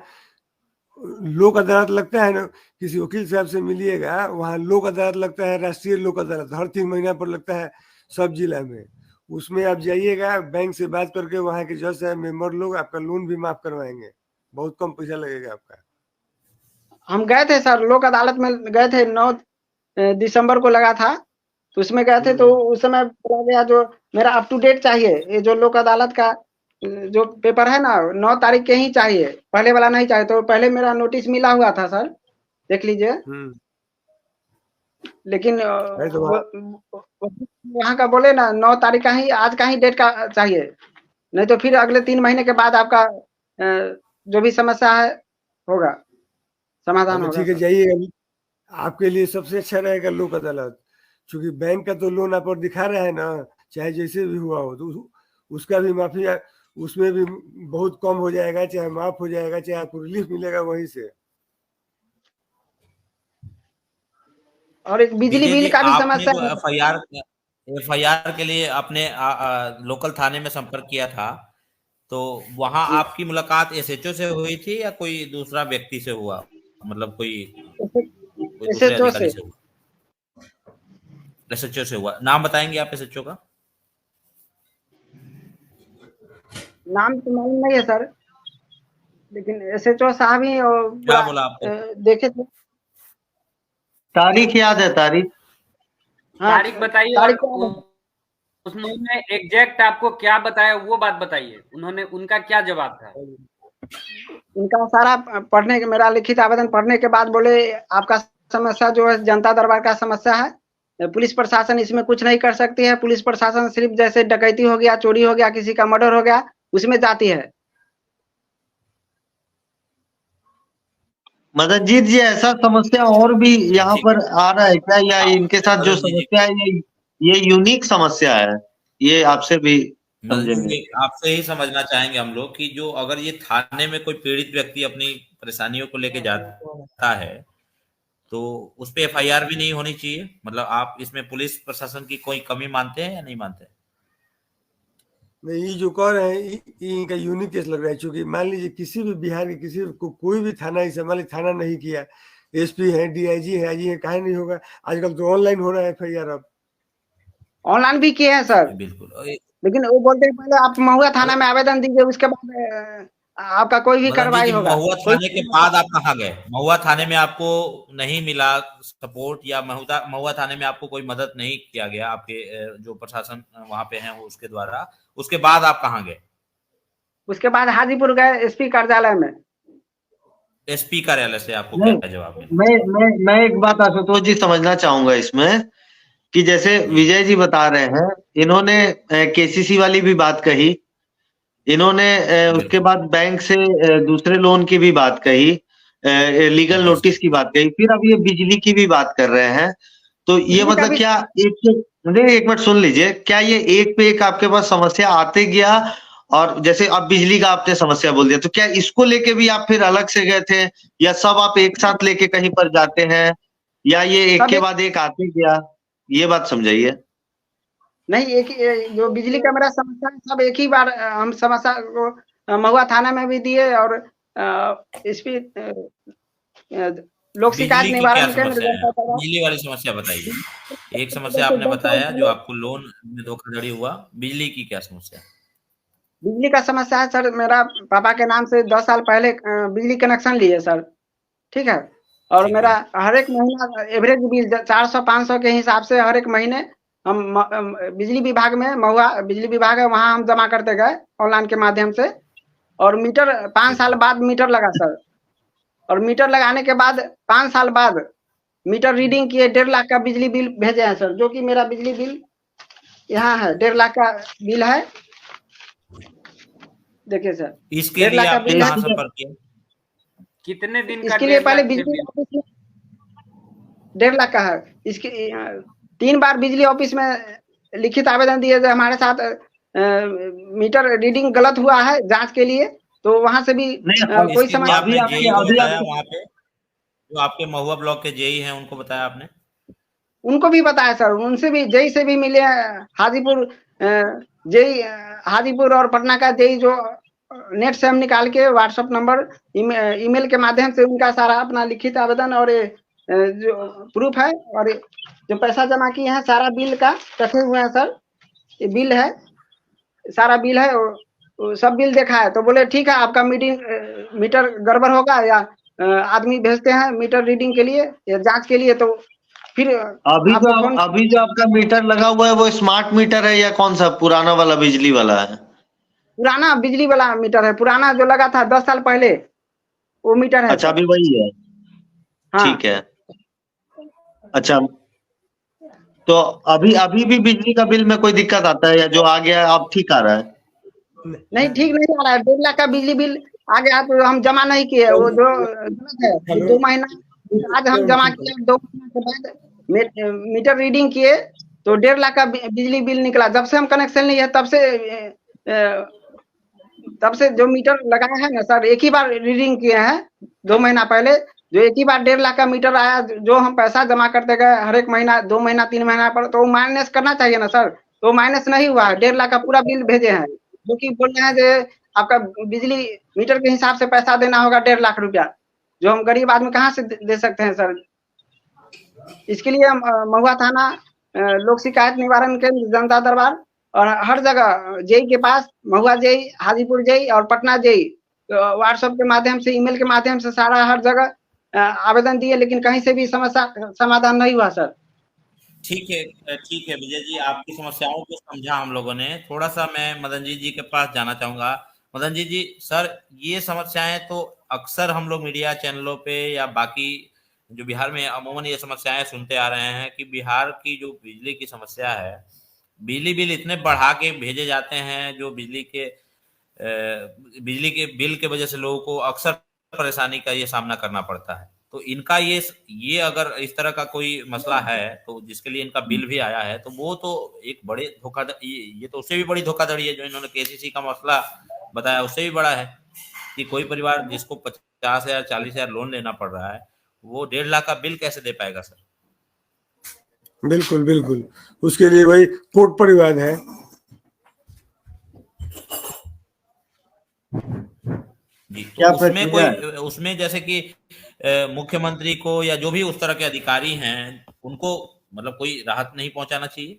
लोक अदालत लगता है ना, किसी वकील साहब से मिलिएगा, वहाँ लोक अदालत लगता है, राष्ट्रीय लोक अदालत हर 3 महीना पर लगता है सब जिला में। उसमें आप जाइएगा, बैंक से बात करके वहाँ के जज साहब, मेंबर लोग आपका लोन भी माफ करवाएंगे, बहुत कम पैसा लगेगा आपका। हम गए थे सर, लोक अदालत में गए थे, 9 दिसंबर को लगा था, तो उसमें गए थे, तो उस समय बोला गया जो मेरा अप टू डेट चाहिए, ये जो लोक अदालत का जो पेपर है ना 9 तारीख के ही चाहिए, पहले वाला नहीं चाहिए। तो पहले मेरा नोटिस मिला हुआ था सर, देख लीजिए। लेकिन वहाँ का बोले ना 9 तारीख का ही, आज का ही डेट का चाहिए, नहीं तो फिर अगले 3 महीने के बाद आपका जो भी समस्या है होगा, समाधान होगा। ठीक है, जाइए, आपके लिए सबसे अच्छा रहेगा लोक अदालत, क्योंकि बैंक का तो लोन आप और दिखा रहा है ना, चाहे जैसे भी हुआ हो, तो उसका भी माफी, उसमें भी बहुत कम हो जाएगा, चाहे माफ हो जाएगा, चाहे आपको रिलीफ मिलेगा वहीं से। और एक बिजली बिल का भी समस्या है। एफआईआर के लिए आपने लोकल थाने में संपर्क किया था, तो वहां आपकी मुलाकात एसएचओ से हुई थी या कोई दूसरा व्यक्ति से हुआ, मतलब कोई दूसरे अधिकारी से हुआ? एसएचओ से हुआ। नाम बताएंगे आप एसएचओ का? नाम तो मालूम नहीं है सर, लेकिन एसएचओ साहब ही क्या बोला आपको? देखे थे। तारीख याद है? तारीख तारीख बताइए, उन्होंने एग्जैक्ट आपको क्या बताया वो बात बताइए, उन्होंने उनका क्या जवाब था? उनका सारा पढ़ने के, मेरा लिखित आवेदन पढ़ने के बाद बोले आपका समस्या जो है जनता दरबार का समस्या है। पुलिस प्रशासन इसमें कुछ नहीं कर सकती है। पुलिस प्रशासन सिर्फ जैसे डकैती हो गया, चोरी हो गया, किसी का मर्डर हो गया, उसमें जाती है। मदनजीत जी, ऐसा समस्या और भी यहाँ पर आ रहा है क्या, या इनके साथ जो मदन जी, समस्या है ये यूनिक समस्या है? ये आपसे भी समझेंगे। आपसे ही समझना चाहेंगे हम लोग कि जो अगर ये थाने में कोई पीड़ित व्यक्ति अपनी परेशानियों को लेके जाता है तो उस पे एफआईआर भी नहीं होनी चाहिए? मतलब आप इसमें पुलिस प्रशासन की कोई कमी मानते हैं या नहीं मानते हैं? नहीं, ये जो कह रहे हैं ये इनका यूनिक केस लग रहा है। क्योंकि मान लीजिए किसी भी बिहार के किसी कोई भी थाना ऐसा मान लीजिए थाना नहीं किया, एसपी है, डीआईजी है, आईजी है, काहे नहीं होगा? आजकल तो ऑनलाइन हो रहा है एफआईआर। अब ऑनलाइन भी किए हैं सर, बिल्कुल। लेकिन वो बोलते हैं पहले आप महुआ थाना में आवेदन दीजिए, उसके बाद आपका कोई भी मदन कार्रवाई जी, होगा। महुआ थाने के बाद आप कहाँ गए? महुआ थाने में आपको नहीं मिला सपोर्ट, या महुआ थाने में आपको कोई मदद नहीं किया गया आपके जो प्रशासन वहां पे है उसके द्वारा? उसके बाद आप कहाँ गए? उसके बाद हाजीपुर गए एसपी कार्यालय में। एसपी कार्यालय से आपको नहीं, क्या जवाब मिला? मैं एक बात आशुतोष जी समझना चाहूंगा इसमें, कि जैसे विजय जी बता रहे हैं, इन्होंने केसीसी वाली भी बात कही, इन्होंने उसके बाद बैंक से दूसरे लोन की भी बात कही, लीगल नोटिस की बात कही, फिर अब ये बिजली की भी बात कर रहे हैं। तो ये मतलब क्या एक मिनट सुन लीजिए, क्या ये एक पे एक आपके पास समस्या आते गया? और जैसे अब बिजली का आपने समस्या बोल दिया, तो क्या इसको लेके भी आप फिर अलग से गए थे, या सब आप एक साथ लेके कहीं पर जाते हैं, या ये एक के बाद एक आते गया? ये बात समझाइए। नहीं, एक जो बिजली का मेरा समस्या है सब एक ही बार हम समस्या को महुआ थाना में भी दिए, और एसपी लोक शिकायत निवारण केंद्र बिजली वाली समस्या बताइए। एक समस्या आपने बताया जो आपको लोन में धोखाधड़ी हुआ, बिजली की क्या समस्या? बिजली का समस्या है सर, मेरा पापा के नाम से 10 साल पहले बिजली कनेक्शन लिए सर, ठीक है। और मेरा हर एक महीना एवरेज बिल 400-500 के हिसाब से हर एक महीने हम बिजली विभाग में, महुआ बिजली विभाग है वहां हम जमा करते गए ऑनलाइन के माध्यम से। और मीटर 5 साल बाद मीटर लगा सर, और मीटर लगाने के बाद 5 साल बाद मीटर रीडिंग किए, 1.5 लाख का बिजली बिल भेजे हैं सर, जो कि मेरा बिजली बिल यहाँ है, 1.5 लाख का बिल है। देखिए सर, इसके लिए आपने कहाँ संपर्क किया? कितने दिन का? इसके लिए पहले बिजली ऑफिस में 1.5 लाख का है। इसके 3 बार बिजली ऑफिस में लिखित आवेदन दिए थे, हमारे साथ मीटर रीडिंग गलत हुआ है जांच के लिए, तो वहां से भी कोई समस्या अभी वहाँ पे जो आपके महुआ ब्लॉक के जेई हैं उनको बताया आपने? उनको भी बताया सर, उनसे भी, जेई से भी मिले। हाजीपुर जेई, हाजीपुर और पटना का जेई जो नेट से हम निकाल के व्हाट्सएप नंबर, ईमेल के माध्यम से उनका सारा अपना लिखित आवेदन और जो प्रूफ है और जो पैसा जमा किए हैं सारा बिल का रखे हुए हैं सर। ये बिल है, सारा बिल है, और सब बिल देखा है। तो बोले ठीक है, आपका मीटर गड़बड़ होगा, या आदमी भेजते हैं मीटर रीडिंग के लिए या जांच के लिए। तो फिर अभी जो आपका मीटर लगा हुआ है वो स्मार्ट मीटर है या कौन सा पुराना वाला बिजली वाला है? पुराना बिजली वाला मीटर है, पुराना जो लगा था 10 साल पहले वो मीटर है। अच्छा, अभी वही है? हाँ। ठीक है। अच्छा, तो अभी भी बिजली का बिल में कोई दिक्कत आता है, या जो आ गया अब ठीक आ रहा है? नहीं, ठीक नहीं आ रहा है। 1.5 लाख का बिजली बिल आ गया तो हम जमा नहीं किए, वो जो गलत है। 2 महीना आज हम जमा किए, 2 महीना के बाद मीटर रीडिंग किए तो 1.5 लाख का बिजली बिल निकला। जब से हम कनेक्शन लिए तब से जो मीटर लगाया है ना सर, एक ही बार रीडिंग किए हैं 2 महीना पहले, जो एक ही बार 1.5 लाख का मीटर आया, जो हम पैसा जमा करते गए हर एक महीना, 2 महीना 3 महीना पर, तो माइनस करना चाहिए ना सर। तो माइनस नहीं हुआ है, 1.5 लाख का पूरा बिल भेजे हैं, जो कि बोल रहे हैं कि आपका बिजली मीटर के हिसाब से पैसा देना होगा 1.5 लाख रुपया, जो हम गरीब आदमी कहाँ से दे सकते हैं सर। इसके लिए महुआ थाना, लोक शिकायत निवारण केंद्र, जनता दरबार और हर जगह जेई के पास, महुआ जेई, हाजीपुर जेई और पटना जेई, व्हाट्सएप के माध्यम से, ईमेल के माध्यम से सारा हर जगह आवेदन दिए, लेकिन कहीं से भी समस्या समाधान नहीं हुआ सर। ठीक है विजय जी, आपकी समस्याओं को समझा हम लोगों ने। थोड़ा सा मैं मदनजीत जी के पास जाना चाहूंगा। मदनजीत जी, सर ये समस्याएं तो अक्सर हम लोग मीडिया चैनलों पे या बाकी जो बिहार में अमूमन ये समस्याएं सुनते आ रहे हैं कि बिहार की जो बिजली की समस्या है, बिजली बिल इतने बढ़ा के भेजे जाते हैं, जो बिजली के बिल के वजह से लोगों को अक्सर परेशानी का ये सामना करना पड़ता है। तो इनका ये अगर इस तरह का कोई मसला है तो जिसके लिए इनका बिल भी आया है, तो वो तो एक बड़े धोखाधड़ी, ये तो उससे भी बड़ी धोखाधड़ी है जो इन्होंने केसीसी का मसला बताया, उससे भी बड़ा है कि कोई परिवार जिसको 50,000 40,000 लोन लेना पड़ रहा है, वो 1.5 लाख का बिल कैसे दे पाएगा सर? बिल्कुल बिल्कुल, उसके लिए वही कोर्ट पर विवाद है। जी, क्या तो उसमें प्रक्रिया कोई उसमें जैसे कि मुख्यमंत्री को या जो भी उस तरह के अधिकारी हैं, उनको मतलब कोई राहत नहीं पहुंचाना चाहिए?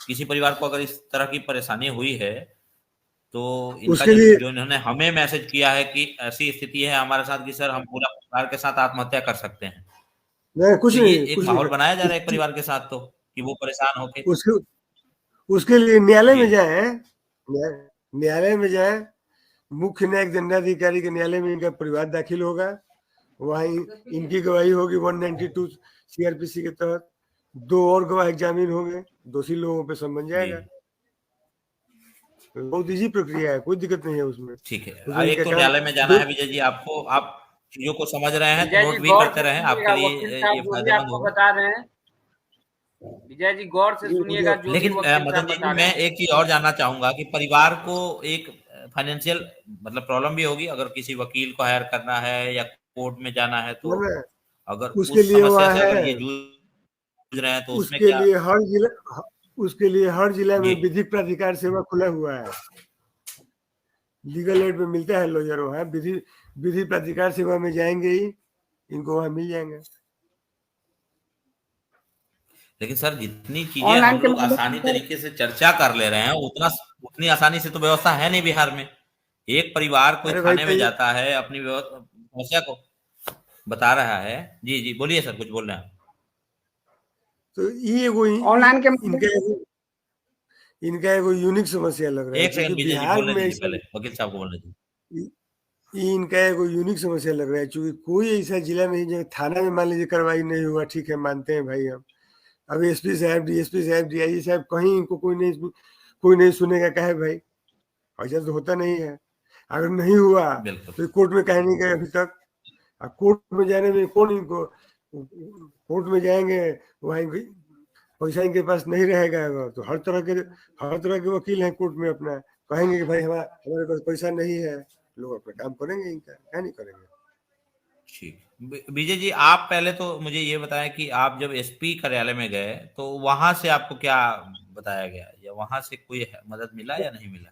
किसी परिवार को अगर इस तरह की परेशानी हुई है तो इनका उसके लिए जो इन्होंने हमें मैसेज किया है कि ऐसी स्थिति है हमारे साथ कि सर हम पूरा परिवार के साथ आत्महत्या कर सकते हैं, नहीं, कुछ तो नहीं, ये एक कुछ माहौल नहीं बनाया जा रहा है एक परिवार के साथ, तो कि वो परेशान होके उसके लिए न्यायालय में जी जाए, न्यायालय में जाए, मुख्य न्यायिक दंडाधिकारी के न्यायालय में इनका परिवार दाखिल होगा, वहाँ इनकी गवाही होगी 192 सीआरपीसी के तहत, 2 और गवाह जामीन होंगे, दोषी लोगों पे सब बन जी जाएगा। बहुत इजी प्रक्रिया है, कोई दिक्कत नहीं है उसमें। ठीक है। उसमें एक तो क्या न्यायालय में जाना दो है विजय जी, आपको आप चीजों को समझ रहे हैं तो विजय जी नोट भी गौर करते से रहें, सुनिएगा, आपके वकील लिए साहब ये जो भी फायदेमंद आपको होगा। बता रहे हैं, विजय जी गौर से जी, सुनिएगा मुझे जो भी लेकिन वकील साहब मदन जी बता रहे मैं हैं। एक चीज और जानना चाहूंगा कि परिवार को एक फाइनेंशियल मतलब प्रॉब्लम भी होगी अगर किसी वकील को हायर करना है या कोर्ट में जाना है, तो मैंने अगर उसके उस लिए समस्या वहाँ से अगर है, ये जूझ रहे हैं तो उसमें उसके क्या? लिए उसके लिए हर जिला में जी विधिक प्राधिकार सेवा खुला हुआ है, लीगल एड में मिलता है, लॉयर वहाँ विधि प्राधिकार सेवा में जाएंगे ही, इनको वहाँ मिल जाएंगे। लेकिन सर जितनी चीजें ऑनलाइन हम के लोग माध्यम आसानी से तरीके से चर्चा कर ले रहे हैं, उतनी आसानी से तो व्यवस्था है नहीं बिहार में। एक परिवार कोई अरे भाई थाने में जाता है, अपनी समस्या को बता रहा है। जी जी बोलिए सर, कुछ बोल रहे हैं? तो ये वो ऑनलाइन के माध्यम इनका एगो यूनिक समस्या लग रहा है, एक सेकंड क्योंकि विजय जी बिहार बोलने में दीजिए, ऐसा पहले वकील साहब को बोलने दीजिए। इनका एगो यूनिक समस्या लग रहा है, क्योंकि कोई ऐसा जिला नहीं जो थाना में मान लीजिए कार्रवाई नहीं हुआ, ठीक है मानते हैं भाई हम, अब एसपी साहब, डीएसपी साहब, डीआईजी साहब, कहीं इनको कोई नहीं सुनेगा, कहे भाई ऐसा तो होता नहीं है। अगर नहीं हुआ बिल्कुल तो कोर्ट में कहे नहीं गए अभी तक, कोर्ट में जाने में कौन इनको, कोर्ट में जाएंगे वहाँ पैसा इनके पास नहीं रहेगा, तो हर तरह के वकील हैं कोर्ट में, अपना कहेंगे कि भाई हमारे पास पैसा नहीं है, लोग अपना काम करेंगे, इनका क्या नहीं करेंगे। ठीक। विजय जी आप पहले तो मुझे ये बताएं कि आप जब एसपी कार्यालय में गए तो वहां से आपको क्या बताया गया, या वहां से कोई मदद मिला या नहीं मिला?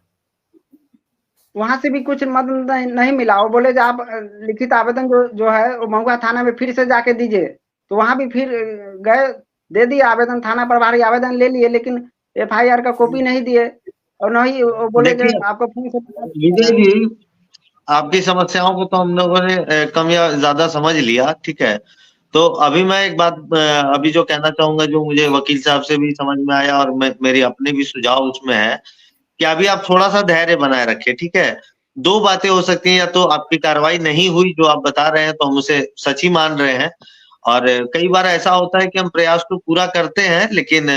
वहां से भी कुछ मदद नहीं मिला। वो बोले आप लिखित आवेदन जो है वो महुआ थाना में फिर से जाके दीजिए, तो वहां भी फिर गए, दे दिए आवेदन, थाना प्रभारी आवेदन ले लिए, लेकिन एफआईआर का कॉपी नहीं दिए, और नहीं वो बोले कि देखिए आपको फोन विजय से जी, आपकी समस्याओं को तो हम लोगों ने कम या ज्यादा समझ लिया, ठीक है। तो अभी मैं एक बात अभी जो कहना चाहूंगा, जो मुझे वकील साहब से भी समझ में आया और मेरी अपने भी सुझाव उसमें है कि अभी आप थोड़ा सा धैर्य बनाए रखें, ठीक है। 2 बातें हो सकती हैं, या तो आपकी कार्रवाई नहीं हुई जो आप बता रहे हैं तो हम उसे सच ही मान रहे हैं, और कई बार ऐसा होता है कि हम प्रयास तो पूरा करते हैं लेकिन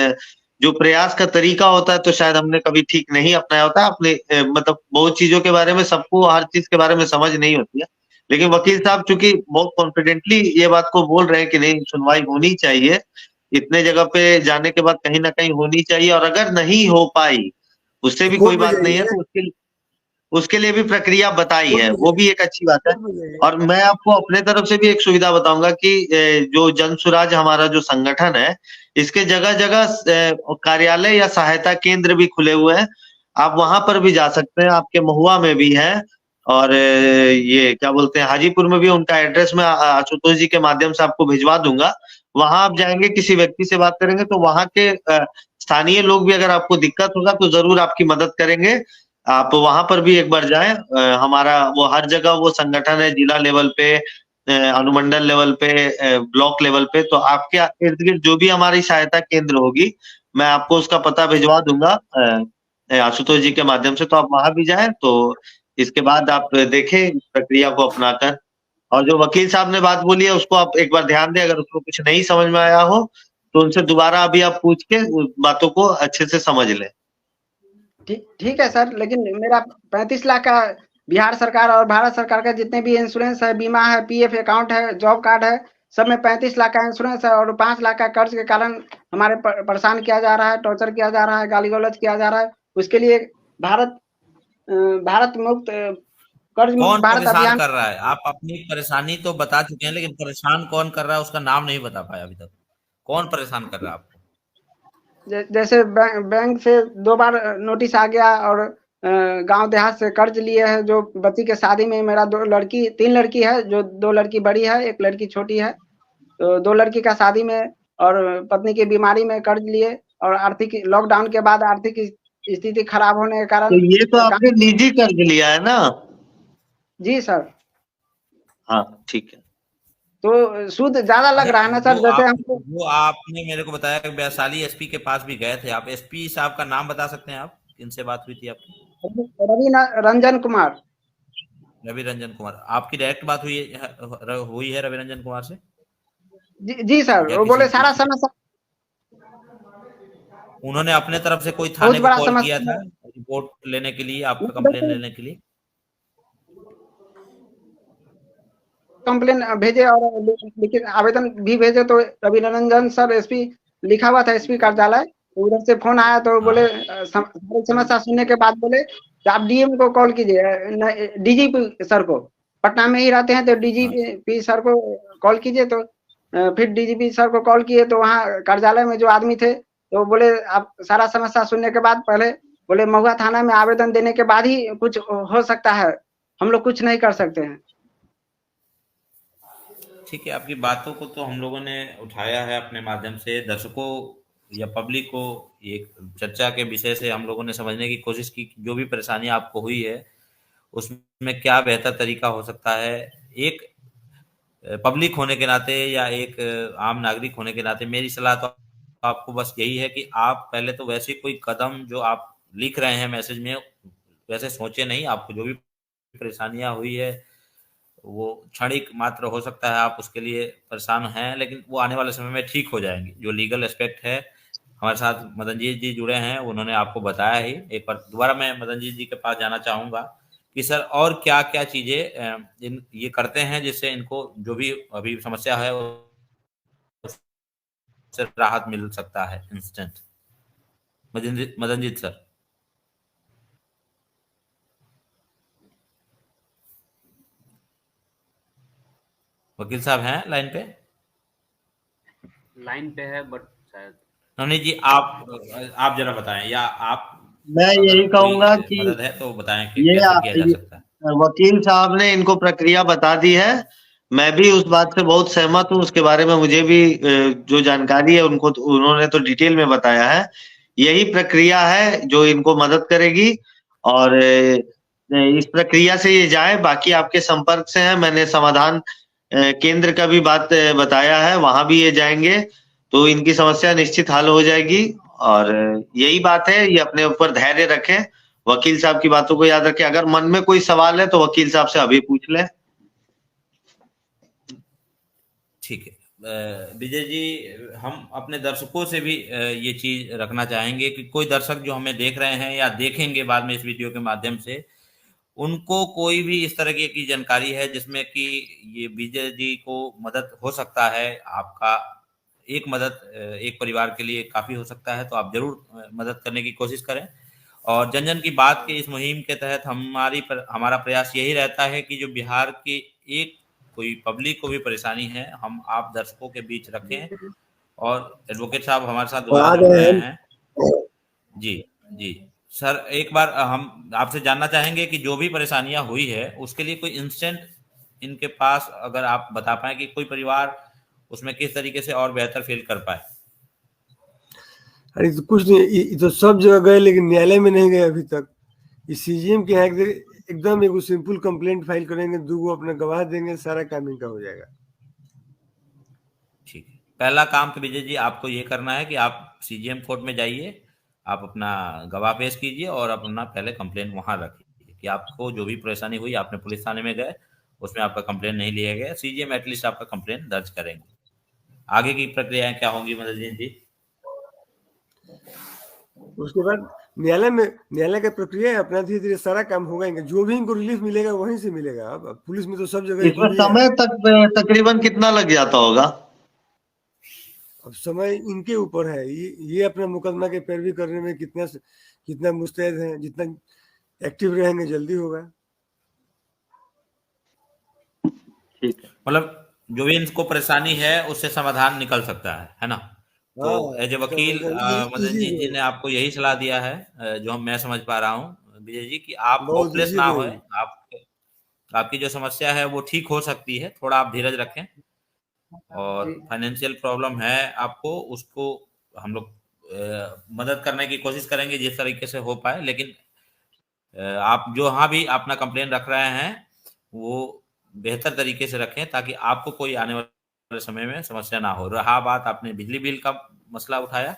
जो प्रयास का तरीका होता है तो शायद हमने कभी ठीक नहीं अपनाया होता है। अपने मतलब बहुत चीजों के बारे में सबको हर चीज के बारे में समझ नहीं होती है, लेकिन वकील साहब चूंकि बहुत कॉन्फिडेंटली ये बात को बोल रहे हैं कि नहीं सुनवाई होनी चाहिए, इतने जगह पे जाने के बाद कहीं ना कहीं होनी चाहिए, और अगर नहीं हो पाई उससे भी कोई कोर्ट में बात नहीं है, जाइए, तो उसके लिए भी प्रक्रिया बताई कोर्ट है, में वो भी एक अच्छी बात है। कोर्ट में जाइए। और मैं आपको अपने तरफ से भी एक सुविधा बताऊंगा कि जो जन सुराज हमारा जो संगठन है, इसके जगह जगह कार्यालय या सहायता केंद्र भी खुले हुए हैं, आप वहां पर भी जा सकते हैं। आपके महुआ में भी है, और ये क्या बोलते हैं हाजीपुर में भी, उनका एड्रेस मैं आशुतोष जी के माध्यम से आपको भिजवा दूंगा। वहां आप जाएंगे, किसी व्यक्ति से बात करेंगे तो वहां के स्थानीय लोग भी अगर आपको दिक्कत होगा तो जरूर आपकी मदद करेंगे। आप वहां पर भी एक बार जाएं। हमारा वो हर जगह वो संगठन है, जिला लेवल पे, अनुमंडल लेवल पे, ब्लॉक लेवल पे, तो आपके इर्द गिर्द जो भी हमारी सहायता केंद्र होगी मैं आपको उसका पता भिजवा दूंगा आशुतोष जी के माध्यम से, तो आप वहां भी जाएं। तो इसके बाद आप देखें इस प्रक्रिया को अपनाकर और जो वकील साहब ने बात बोली है उसको आप एक बार ध्यान दें, अगर उसको कुछ नहीं समझ में आया हो तो उनसे दोबारा अभी आप पूछ के उस बातों को अच्छे से समझ लें। ठीक है सर, लेकिन मेरा 35 लाख का बिहार सरकार और भारत सरकार का जितने भी इंश्योरेंस है, बीमा है, पीएफ अकाउंट है, जॉब कार्ड है, सब में 35 लाख का इंश्योरेंस है और 5 लाख का कर्ज के कारण हमारे परेशान किया जा रहा है, टॉर्चर किया जा रहा है, गाली गलौज किया जा रहा है। उसके लिए भारत मुक्त कर्ज मुक्त कौन भारत परेशान अभियान कर रहा है? आप अपनी परेशानी तो बता चुके हैं, लेकिन परेशान कौन कर रहा है उसका नाम नहीं बता पाया अभी तक। कौन परेशान कर रहा है आपको? जैसे बैंक से 2 बार नोटिस आ गया और गांव देहात से कर्ज लिए है। जो बच्ची के शादी में मेरा 3 लड़की है, जो 2 लड़की बड़ी है, 1 लड़की छोटी है। तो 2 लड़की का शादी में और पत्नी की बीमारी में कर्ज लिए और आर्थिक लॉकडाउन के बाद आर्थिक स्थिति खराब होने के कारण तो ये तो आपने निजी कर्ज लिया है ना? जी सर। हाँ ठीक है। तो सूद ज्यादा लग रहा है ना सर। जैसे हमको वो आपने मेरे को बताया कि वैशाली एसपी के पास भी गए थे आप। एसपी साहब का नाम बता सकते हैं आप? किनसे बात हुई थी आपकी? रवि रंजन कुमार। रवि रंजन कुमार, आपकी डायरेक्ट बात हुई है रवि रंजन कुमार से? जी सर। वो बोले सारा समस्या, उन्होंने अपने तरफ से कोई थाने को कॉल किया था रिपोर्ट लेने के लिए, आपका कंप्लेन लेने के लिए? कंप्लेन भेजे और लिखित आवेदन भी भेजे। तो रवि रंजन सर एसपी लिखा हुआ था, एसपी कार्यालय। उधर से फोन आया तो बोले सारी समस्या सुनने के बाद बोले आप डीएम को कॉल कीजिए, डीजीपी सर को। पटना में ही रहते हैं तो डीजीपी सर को कॉल कीजिए। तो फिर डीजीपी सर को कॉल किए तो वहाँ कार्यालय में जो आदमी थे तो बोले आप सारा समस्या सुनने के बाद पहले बोले महुआ थाना में आवेदन देने के बाद ही कुछ हो सकता है, हम लोग कुछ नहीं कर सकते हैं। ठीक है, आपकी बातों को तो हम लोगों ने उठाया है अपने माध्यम से। दर्शकों या पब्लिक को एक चर्चा के विषय से हम लोगों ने समझने की कोशिश की कि जो भी परेशानी आपको हुई है उसमें क्या बेहतर तरीका हो सकता है। एक पब्लिक होने के नाते या एक आम नागरिक होने के नाते मेरी सलाह तो आपको बस यही है कि आप पहले तो वैसे कोई कदम जो आप लिख रहे हैं मैसेज में वैसे सोचे नहीं। आपको जो भी परेशानियां हुई है वो क्षणिक मात्र हो सकता है, आप उसके लिए परेशान हैं, लेकिन वो आने वाले समय में ठीक हो जाएंगी। जो लीगल एस्पेक्ट है, हमारे साथ मदनजीत जी जुड़े हैं, उन्होंने आपको बताया ही। एक बार दोबारा मैं मदनजीत जी के पास जाना चाहूँगा कि सर और क्या-क्या चीज़ें ये करते हैं जिससे इनको जो भी अभी समस्या है उससे राहत मिल सकता है इंस्टेंट। मदनजीत सर। वकील साहब हैं लाइन पे? लाइन पे है बट शायद नवनीत जी आप जरा बताएं, या आप मैं यही कहूंगा कि मदद है तो बताएं कि ये कैसे किया जा सकता है। वकील साहब ने इनको प्रक्रिया बता दी है। मैं भी उस बात से बहुत सहमत हूँ। उसके बारे में मुझे भी जो जानकारी है उनको उन्होंने तो डिटेल में बताया है। यही प्रक्रिया है जो इनको मदद करेगी और इस प्रक्रिया से ये जाए। बाकी आपके संपर्क से है, मैंने समाधान केंद्र का भी बात बताया है, वहां भी ये जाएंगे तो इनकी समस्या निश्चित हल हो जाएगी। और यही बात है, ये अपने ऊपर धैर्य रखें, वकील साहब की बातों को याद रखें। अगर मन में कोई सवाल है तो वकील साहब से अभी पूछ लें। ठीक है विजय जी, हम अपने दर्शकों से भी ये चीज रखना चाहेंगे कि कोई दर्शक जो हमें देख रहे हैं या देखेंगे बाद में इस वीडियो के माध्यम से, उनको कोई भी इस तरह की जानकारी है जिसमें कि ये विजय जी को मदद हो सकता है, आपका एक मदद एक परिवार के लिए काफी हो सकता है, तो आप जरूर मदद करने की कोशिश करें। और जन जन की बात के इस मुहिम के तहत हमारा प्रयास यही रहता है कि जो बिहार के एक कोई पब्लिक को भी परेशानी है, हम आप दर्शकों के बीच रखें। और एडवोकेट साहब हमारे साथ दोबारा जुड़ रहे हैं। जी जी सर, एक बार हम आपसे जानना चाहेंगे कि जो भी परेशानियां हुई है उसके लिए कोई इंस्टेंट इनके पास अगर आप बता पाए कि कोई परिवार उसमें किस तरीके से और बेहतर फील कर पाए। अरे तो कुछ नहीं, ये तो सब जगह गए लेकिन न्यायालय में नहीं गए अभी तक। ये सीजीएम के यहाँ एकदम एक सिंपल कंप्लेंट फाइल करेंगे, 2 अपना गवाह देंगे, सारा काम इनका हो जाएगा। ठीक है, पहला काम तो विजय जी आपको ये करना है कि आप सीजीएम कोर्ट में जाइए, आप अपना गवाह पेश कीजिए और अपना पहले कंप्लेंट वहां रखिए कि आपको जो भी परेशानी हुई, आपने पुलिस थाने में गए, उसमें आपका कंप्लेन नहीं लिया गया, सीजीएम एटलीस्ट आपका कंप्लेन दर्ज करेंगे। आगे की प्रक्रियाएं क्या होंगी मदन जी? उसके बाद न्यायालय की प्रक्रिया है, अपना धीरे धीरे सारा काम होगा। जो भी इनको रिलीफ मिलेगा वहीं से मिलेगा। अब पुलिस में तो सब जगह इसमें समय तकरीबन कितना लग जाता होगा? अब समय इनके ऊपर है, ये अपना मुकदमा के पैरवी करने में कितना मुस्तैद है, जितना एक्टिव रहेंगे जल्दी होगा। ठीक है, मतलब जो भी इनको परेशानी है उससे समाधान निकल सकता है ना? तो एज ए वकील मदन जी ने आपको यही सलाह दिया है, जो मैं समझ पा रहा हूँ विजय जी, कि आप होपलेस ना होए। आपकी जो समस्या है वो ठीक हो सकती है, थोड़ा आप धीरज रखें। और फाइनेंशियल प्रॉब्लम है आपको, उसको हम लोग मदद करने की कोशिश करेंगे जिस तरीके से हो पाए। लेकिन आप जो हाँ भी अपना कंप्लेन रख रहे हैं वो बेहतर तरीके से रखें, ताकि आपको कोई आने वाले समय में समस्या ना हो। रहा बात आपने बिजली बिल का मसला उठाया,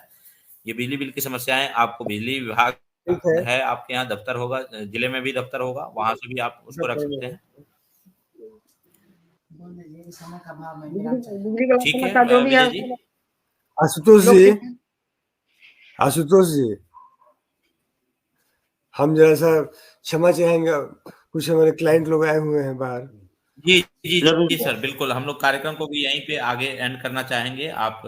ये बिजली बिल की समस्याएं आपको बिजली विभाग है, आपके यहाँ दफ्तर होगा, जिले में भी दफ्तर होगा, वहां से भी आप उसको रख सकते हैं। ठीक है विजय जी। आशुतोष जी, हम जरा सा क्षमा चाहेंगे, कुछ हमारे क्लाइंट लोग आए हुए हैं बाहर। जी जी जी सर, बिल्कुल। हम लोग कार्यक्रम को भी यहीं पे आगे एंड करना चाहेंगे। आप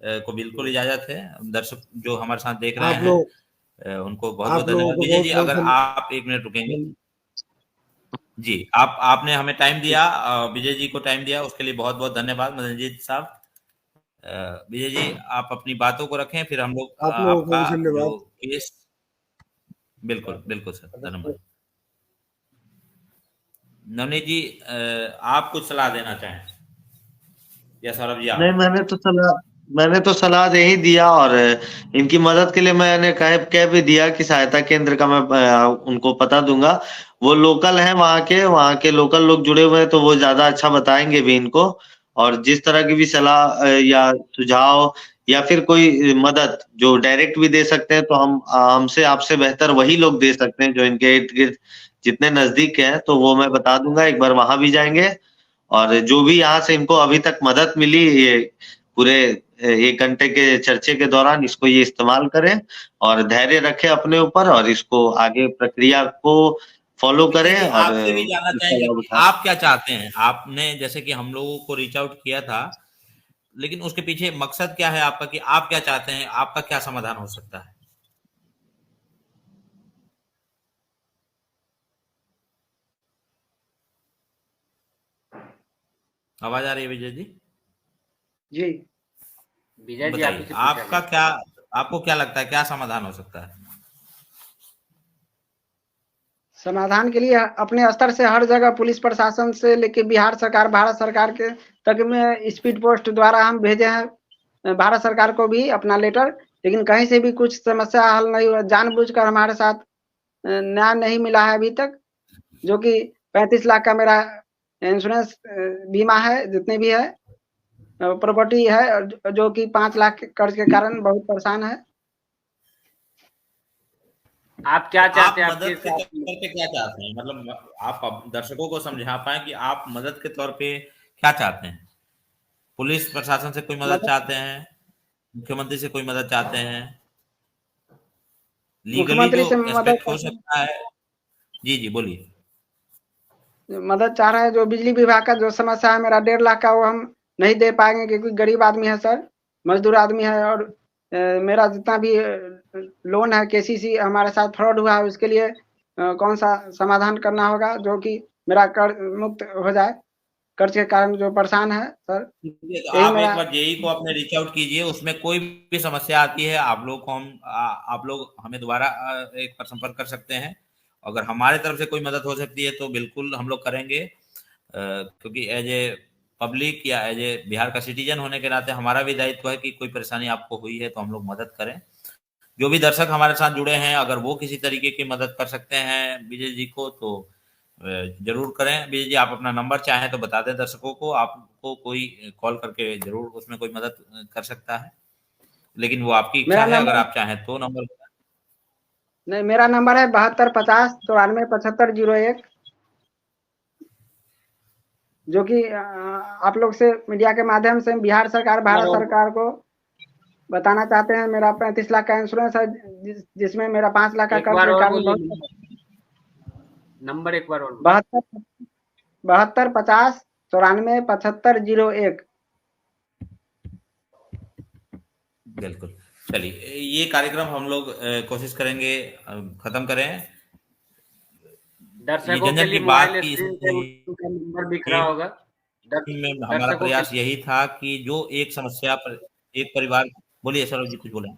को बिल्कुल इजाजत है। दर्शक जो हमारे साथ देख रहे हैं उनको बहुत बहुत धन्यवाद। विजय जी, अगर आप 1 मिनट रुकेंगे जी। आपने हमें टाइम दिया, विजय जी को टाइम दिया, उसके लिए बहुत बहुत धन्यवाद मदनजीत साहब। विजय जी, आप अपनी बातों को रखें, फिर हम लोग आपका जो केस। बिल्कुल बिल्कुल सर, धन्यवाद। नवनीत जी, आप कुछ सलाह देना चाहें या सौरभ जी? नहीं, मैंने तो सलाह दे ही दिया, और इनकी मदद के लिए मैंने कह भी दिया कि सहायता केंद्र का मैं उनको पता दूंगा। वो लोकल हैं, वहाँ के लोकल लोग जुड़े हुए हैं, तो वो ज्यादा अच्छा बताएंगे भी इनको। और जिस तरह की भी सलाह या सुझाव या फिर कोई मदद जो डायरेक्ट भी दे सकते हैं, तो हमसे आपसे बेहतर वही लोग दे सकते हैं जो इनके इर्द गिर्द जितने नजदीक हैं, तो वो मैं बता दूंगा। एक बार वहां भी जाएंगे, और जो भी यहाँ से इनको अभी तक मदद मिली, ये पूरे 1 घंटे के चर्चे के दौरान इसको ये इस्तेमाल करें और धैर्य रखें अपने ऊपर, और इसको आगे प्रक्रिया को फॉलो करें। और आपसे भी जानना चाहेंगे कि आप क्या चाहते हैं। आपने जैसे कि हम लोगों को रीच आउट किया था, लेकिन उसके पीछे मकसद क्या है आपका, कि आप क्या चाहते हैं, आपका क्या समाधान हो सकता है? आवाज आ रही है विजय जी? जी विजय जी, बताइए आपको क्या लगता है, क्या समाधान हो सकता है? समाधान के लिए अपने स्तर से हर जगह पुलिस प्रशासन से लेके बिहार सरकार, भारत सरकार के तक में स्पीड पोस्ट द्वारा हम भेजे हैं भारत सरकार को भी अपना लेटर, लेकिन कहीं से भी कुछ समस्या हल नहीं हुआ। जानबूझकर हमारे साथ न्याय नहीं मिला है अभी तक, जो कि 35 लाख का मेरा इंश्योरेंस बीमा है, जितने भी है प्रॉपर्टी है, जो कि 5 लाख के कर्ज के कारण बहुत परेशान है। आप क्या चाहते हैं? मदद के तौर पे क्या चाहते हैं? मतलब आप दर्शकों को समझा पाए कि आप मदद के तौर पे क्या चाहते हैं? पुलिस प्रशासन से कोई मदद चाहते हैं? मुख्यमंत्री से कोई मदद चाहते हैं? लीगली जो एस्पेक्ट हो सकता है। जी जी बोलिए। मदद चाह रहे हैं। जो बिजली विभाग का जो समस्या है मेरा 1.5 लाख का, वो हम नहीं दे पाएंगे क्योंकि गरीब आदमी है सर, मजदूर आदमी है। और मेरा जितना भी लोन है केसीसी हमारे साथ फ्रॉड हुआ है, उसके लिए कौन सा समाधान करना होगा जो कि मेरा कर्ज मुक्त हो जाए, कर्ज के कारण जो परेशान है सर। तो आप एक बार जेई को अपने रीच आउट कीजिए, उसमें कोई भी समस्या आती है आप लोग हमें दोबारा एक बार संपर्क कर सकते हैं। अगर हमारे तरफ से कोई मदद हो सकती है तो बिल्कुल हम लोग करेंगे, क्योंकि एज ए पब्लिक या एज ए बिहार का सिटीजन होने के नाते हमारा भी दायित्व है कि कोई परेशानी आपको हुई है तो हम लोग मदद करें। जो भी दर्शक हमारे साथ जुड़े हैं, अगर वो किसी तरीके की मदद कर सकते हैं विजय जी को तो जरूर करें। विजय जी, आप अपना नंबर चाहें तो बता दें दर्शकों को, आपको कोई कॉल करके जरूर उसमें कोई मदद कर सकता है, लेकिन वो आपकी इच्छा है। अगर आप चाहें तो नंबर नहीं, मेरा नंबर है 72 50 94 75 01। जो कि आप लोग से मीडिया के माध्यम से बिहार सरकार, भारत सरकार को बताना चाहते हैं। मेरा 35 लाख का इंश्योरेंस है, जिसमें मेरा 5 लाख का एक कर्ज बार के और कारण बोलिए, बहुत नंबर एक बार और बोलिए। 72 50 94 75 01। बिल्कुल, चलिए ये कार्यक्रम हम लोग कोशिश करेंगे खत्म करें। ये दर्शकों के जनजन लिए की बात मोबाइल की स्क्रीन पे उनका नंबर दिख रहा होगा। में हमारा दर्शकों के प्रयास यही था कि जो एक समस्या पर एक परिवार, बोलिए सौरभ जी कुछ बोले।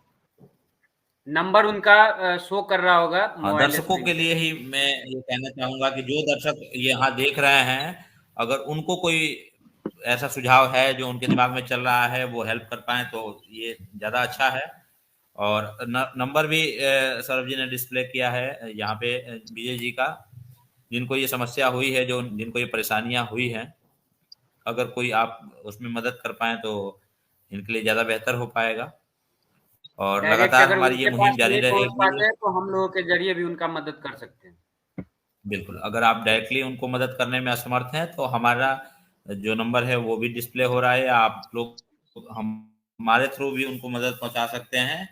नंबर उनका शो कर रहा होगा हाँ, मोबाइल दर्शकों स्क्रीन के पे। लिए ही मैं ये कहना चाहूंगा कि जो दर्शक यहाँ देख रहे हैं, अगर उनको कोई ऐसा सुझाव है जो उनके दिमाग में चल रहा है, वो हेल्प कर पाए तो ये ज्यादा अच्छा है। और नंबर भी सौरभ जी ने डिस्प्ले किया है यहाँ पे विजय जी का, जिनको ये समस्या हुई है, जो जिनको ये परेशानियां हुई हैं, अगर कोई आप उसमें मदद कर पाए तो इनके लिए ज़्यादा बेहतर हो पाएगा। और डायरेक्ट लगातार अगर हमारी ये उनके मुहिम पास जारी नहीं पहुंच पाते रहेगी। हैं तो हम लोगों के जरिए भी उनका मदद कर सकते हैं। बिल्कुल, अगर आप डायरेक्टली उनको मदद करने में असमर्थ हैं तो हमारा जो नंबर है वो भी डिस्प्ले हो रहा है, आप लोग हमारे थ्रू भी उनको मदद पहुंचा सकते हैं।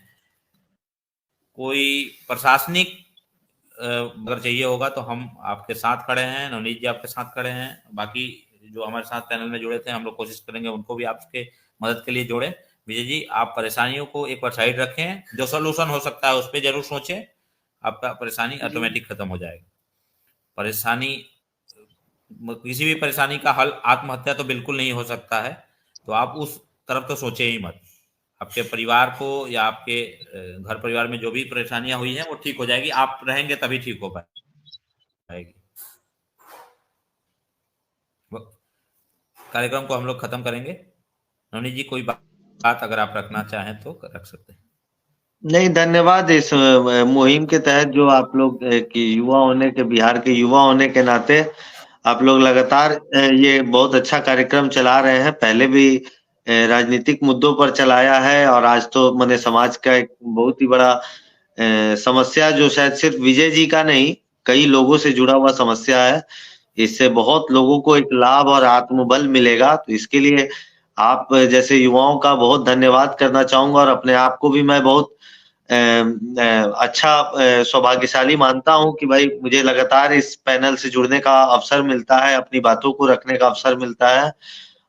कोई प्रशासनिक अगर चाहिए होगा तो हम आपके साथ खड़े हैं, नवनीत जी आपके साथ खड़े हैं। बाकी जो हमारे साथ पैनल में जुड़े थे, हम लोग कोशिश करेंगे उनको भी आपके मदद के लिए जोड़ें। विजय जी, आप परेशानियों को एक बार साइड रखें, जो सोल्यूशन हो सकता है उस पर जरूर सोचें, आपका परेशानी ऑटोमेटिक खत्म हो जाएगा। परेशानी, किसी भी परेशानी का हल आत्महत्या तो बिल्कुल नहीं हो सकता है, तो आप उस तरफ तो सोचे ही मत। आपके परिवार को या आपके घर परिवार में जो भी परेशानियां हुई हैं वो ठीक हो जाएगी, आप रहेंगे तभी ठीक हो पाएगी। कार्यक्रम को हम लोग खत्म करेंगे। नवनीत जी, कोई बात अगर आप रखना चाहें तो रख सकते हैं। नहीं, धन्यवाद। इस मुहिम के तहत जो आप लोग की युवा होने के, बिहार के युवा होने के नाते आप लोग लगातार ये बहुत अच्छा कार्यक्रम चला रहे हैं। पहले भी राजनीतिक मुद्दों पर चलाया है और आज तो मैंने समाज का एक बहुत ही बड़ा समस्या, जो शायद सिर्फ विजय जी का नहीं, कई लोगों से जुड़ा हुआ समस्या है। इससे बहुत लोगों को एक लाभ और आत्मबल मिलेगा। तो इसके लिए आप जैसे युवाओं का बहुत धन्यवाद करना चाहूंगा और अपने आप को भी मैं बहुत अच्छा सौभाग्यशाली मानता हूं कि भाई मुझे लगातार इस पैनल से जुड़ने का अवसर मिलता है, अपनी बातों को रखने का अवसर मिलता है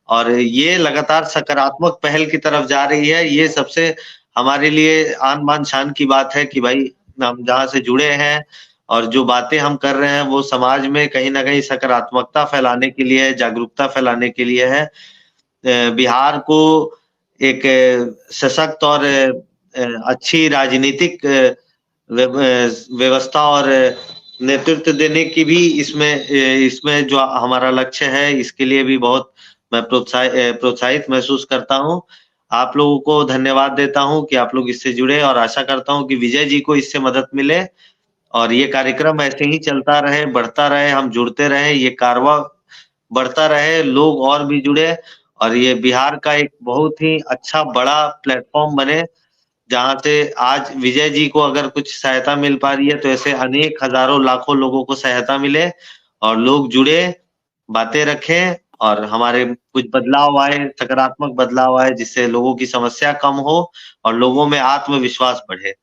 और ये लगातार सकारात्मक पहल की तरफ जा रही है। ये सबसे हमारे लिए आन बान शान की बात है कि भाई हम जहाँ से जुड़े हैं और जो बातें हम कर रहे हैं वो समाज में कहीं ना कहीं सकारात्मकता फैलाने के लिए है, जागरूकता फैलाने के लिए है। बिहार को एक सशक्त और अच्छी राजनीतिक व्यवस्था और नेतृत्व देने की भी इसमें जो हमारा लक्ष्य है, इसके लिए भी बहुत मैं प्रोत्साहित महसूस करता हूं। आप लोगों को धन्यवाद देता हूं कि आप लोग इससे जुड़े और आशा करता हूं कि विजय जी को इससे मदद मिले और ये कार्यक्रम ऐसे ही चलता रहे, बढ़ता रहे, हम जुड़ते रहे, ये कारवां बढ़ता रहे, लोग और भी जुड़े और ये बिहार का एक बहुत ही अच्छा बड़ा प्लेटफॉर्म बने, जहाँ से आज विजय जी को अगर कुछ सहायता मिल पा रही है तो ऐसे अनेक हजारों लाखों लोगों को सहायता मिले और लोग जुड़े, बातें रखें और हमारे कुछ बदलाव आए, सकारात्मक बदलाव आए, जिससे लोगों की समस्या कम हो और लोगों में आत्मविश्वास बढ़े।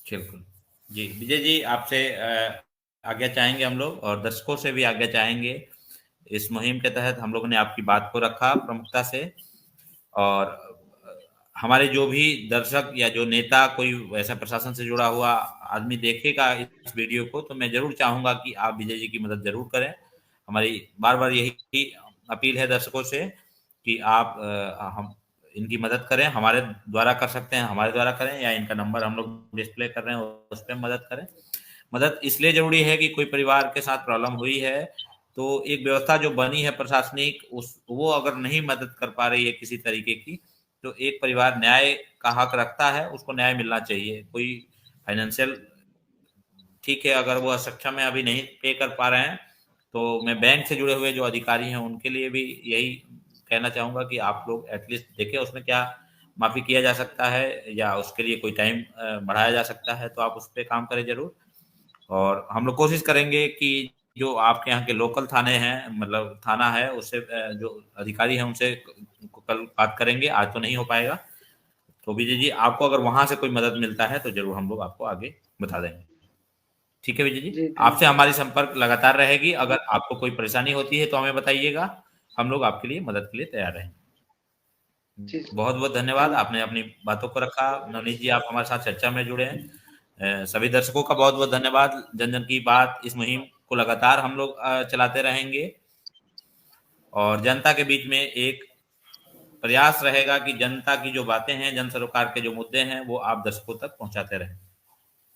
बिल्कुल जी, विजय जी आपसे आज्ञा चाहेंगे हम लोग और दर्शकों से भी आज्ञा चाहेंगे। इस मुहिम के तहत हम लोगों ने आपकी बात को रखा प्रमुखता से और हमारे जो भी दर्शक या जो नेता कोई वैसा प्रशासन से जुड़ा हुआ आदमी देखेगा इस वीडियो को, तो मैं जरूर चाहूंगा कि आप विजय जी की मदद जरूर करें। हमारी बार बार यही अपील है दर्शकों से कि आप हम इनकी मदद करें, हमारे द्वारा कर सकते हैं हमारे द्वारा करें, या इनका नंबर हम लोग डिस्प्ले कर रहे हैं उस पर मदद करें। मदद इसलिए जरूरी है कि कोई परिवार के साथ प्रॉब्लम हुई है तो एक व्यवस्था जो बनी है प्रशासनिक, उस वो अगर नहीं मदद कर पा रही है किसी तरीके की, तो एक परिवार न्याय का हक रखता है, उसको न्याय मिलना चाहिए। कोई फाइनेंशियल, ठीक है, अगर वो सक्षम है, अभी नहीं पे कर पा रहे हैं, तो मैं बैंक से जुड़े हुए जो अधिकारी हैं उनके लिए भी यही कहना चाहूंगा कि आप लोग एटलीस्ट देखें उसमें क्या माफी किया जा सकता है या उसके लिए कोई टाइम बढ़ाया जा सकता है, तो आप उस पर काम करें जरूर। और हम लोग कोशिश करेंगे कि जो आपके यहाँ के लोकल थाने हैं, मतलब थाना है, उससे जो अधिकारी हैं उनसे कल बात करेंगे, आज तो नहीं हो पाएगा। तो विजय जी, आपको अगर वहां से कोई मदद मिलता है तो जरूर हम लोग आपको आगे बता देंगे। ठीक है विजय जी, जी, आपसे हमारी संपर्क लगातार रहेगी। अगर आपको कोई परेशानी होती है तो हमें बताइएगा, हम लोग आपके लिए मदद के लिए तैयार रहेंगे। जी, बहुत बहुत धन्यवाद, आपने अपनी बातों को रखा। नवनीत जी, आप हमारे साथ चर्चा में जुड़े हैं। सभी दर्शकों का बहुत बहुत धन्यवाद। जन जन की बात इस मुहिम को लगातार हम लोग चलाते रहेंगे और जनता के बीच में एक प्रयास रहेगा कि जनता की जो बातें हैं, जन सरोकार के जो मुद्दे हैं, वो आप दर्शकों तक पहुंचाते रहें।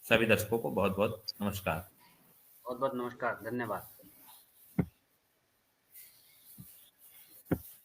सभी दर्शकों को बहुत बहुत नमस्कार। बहुत बहुत नमस्कार, धन्यवाद।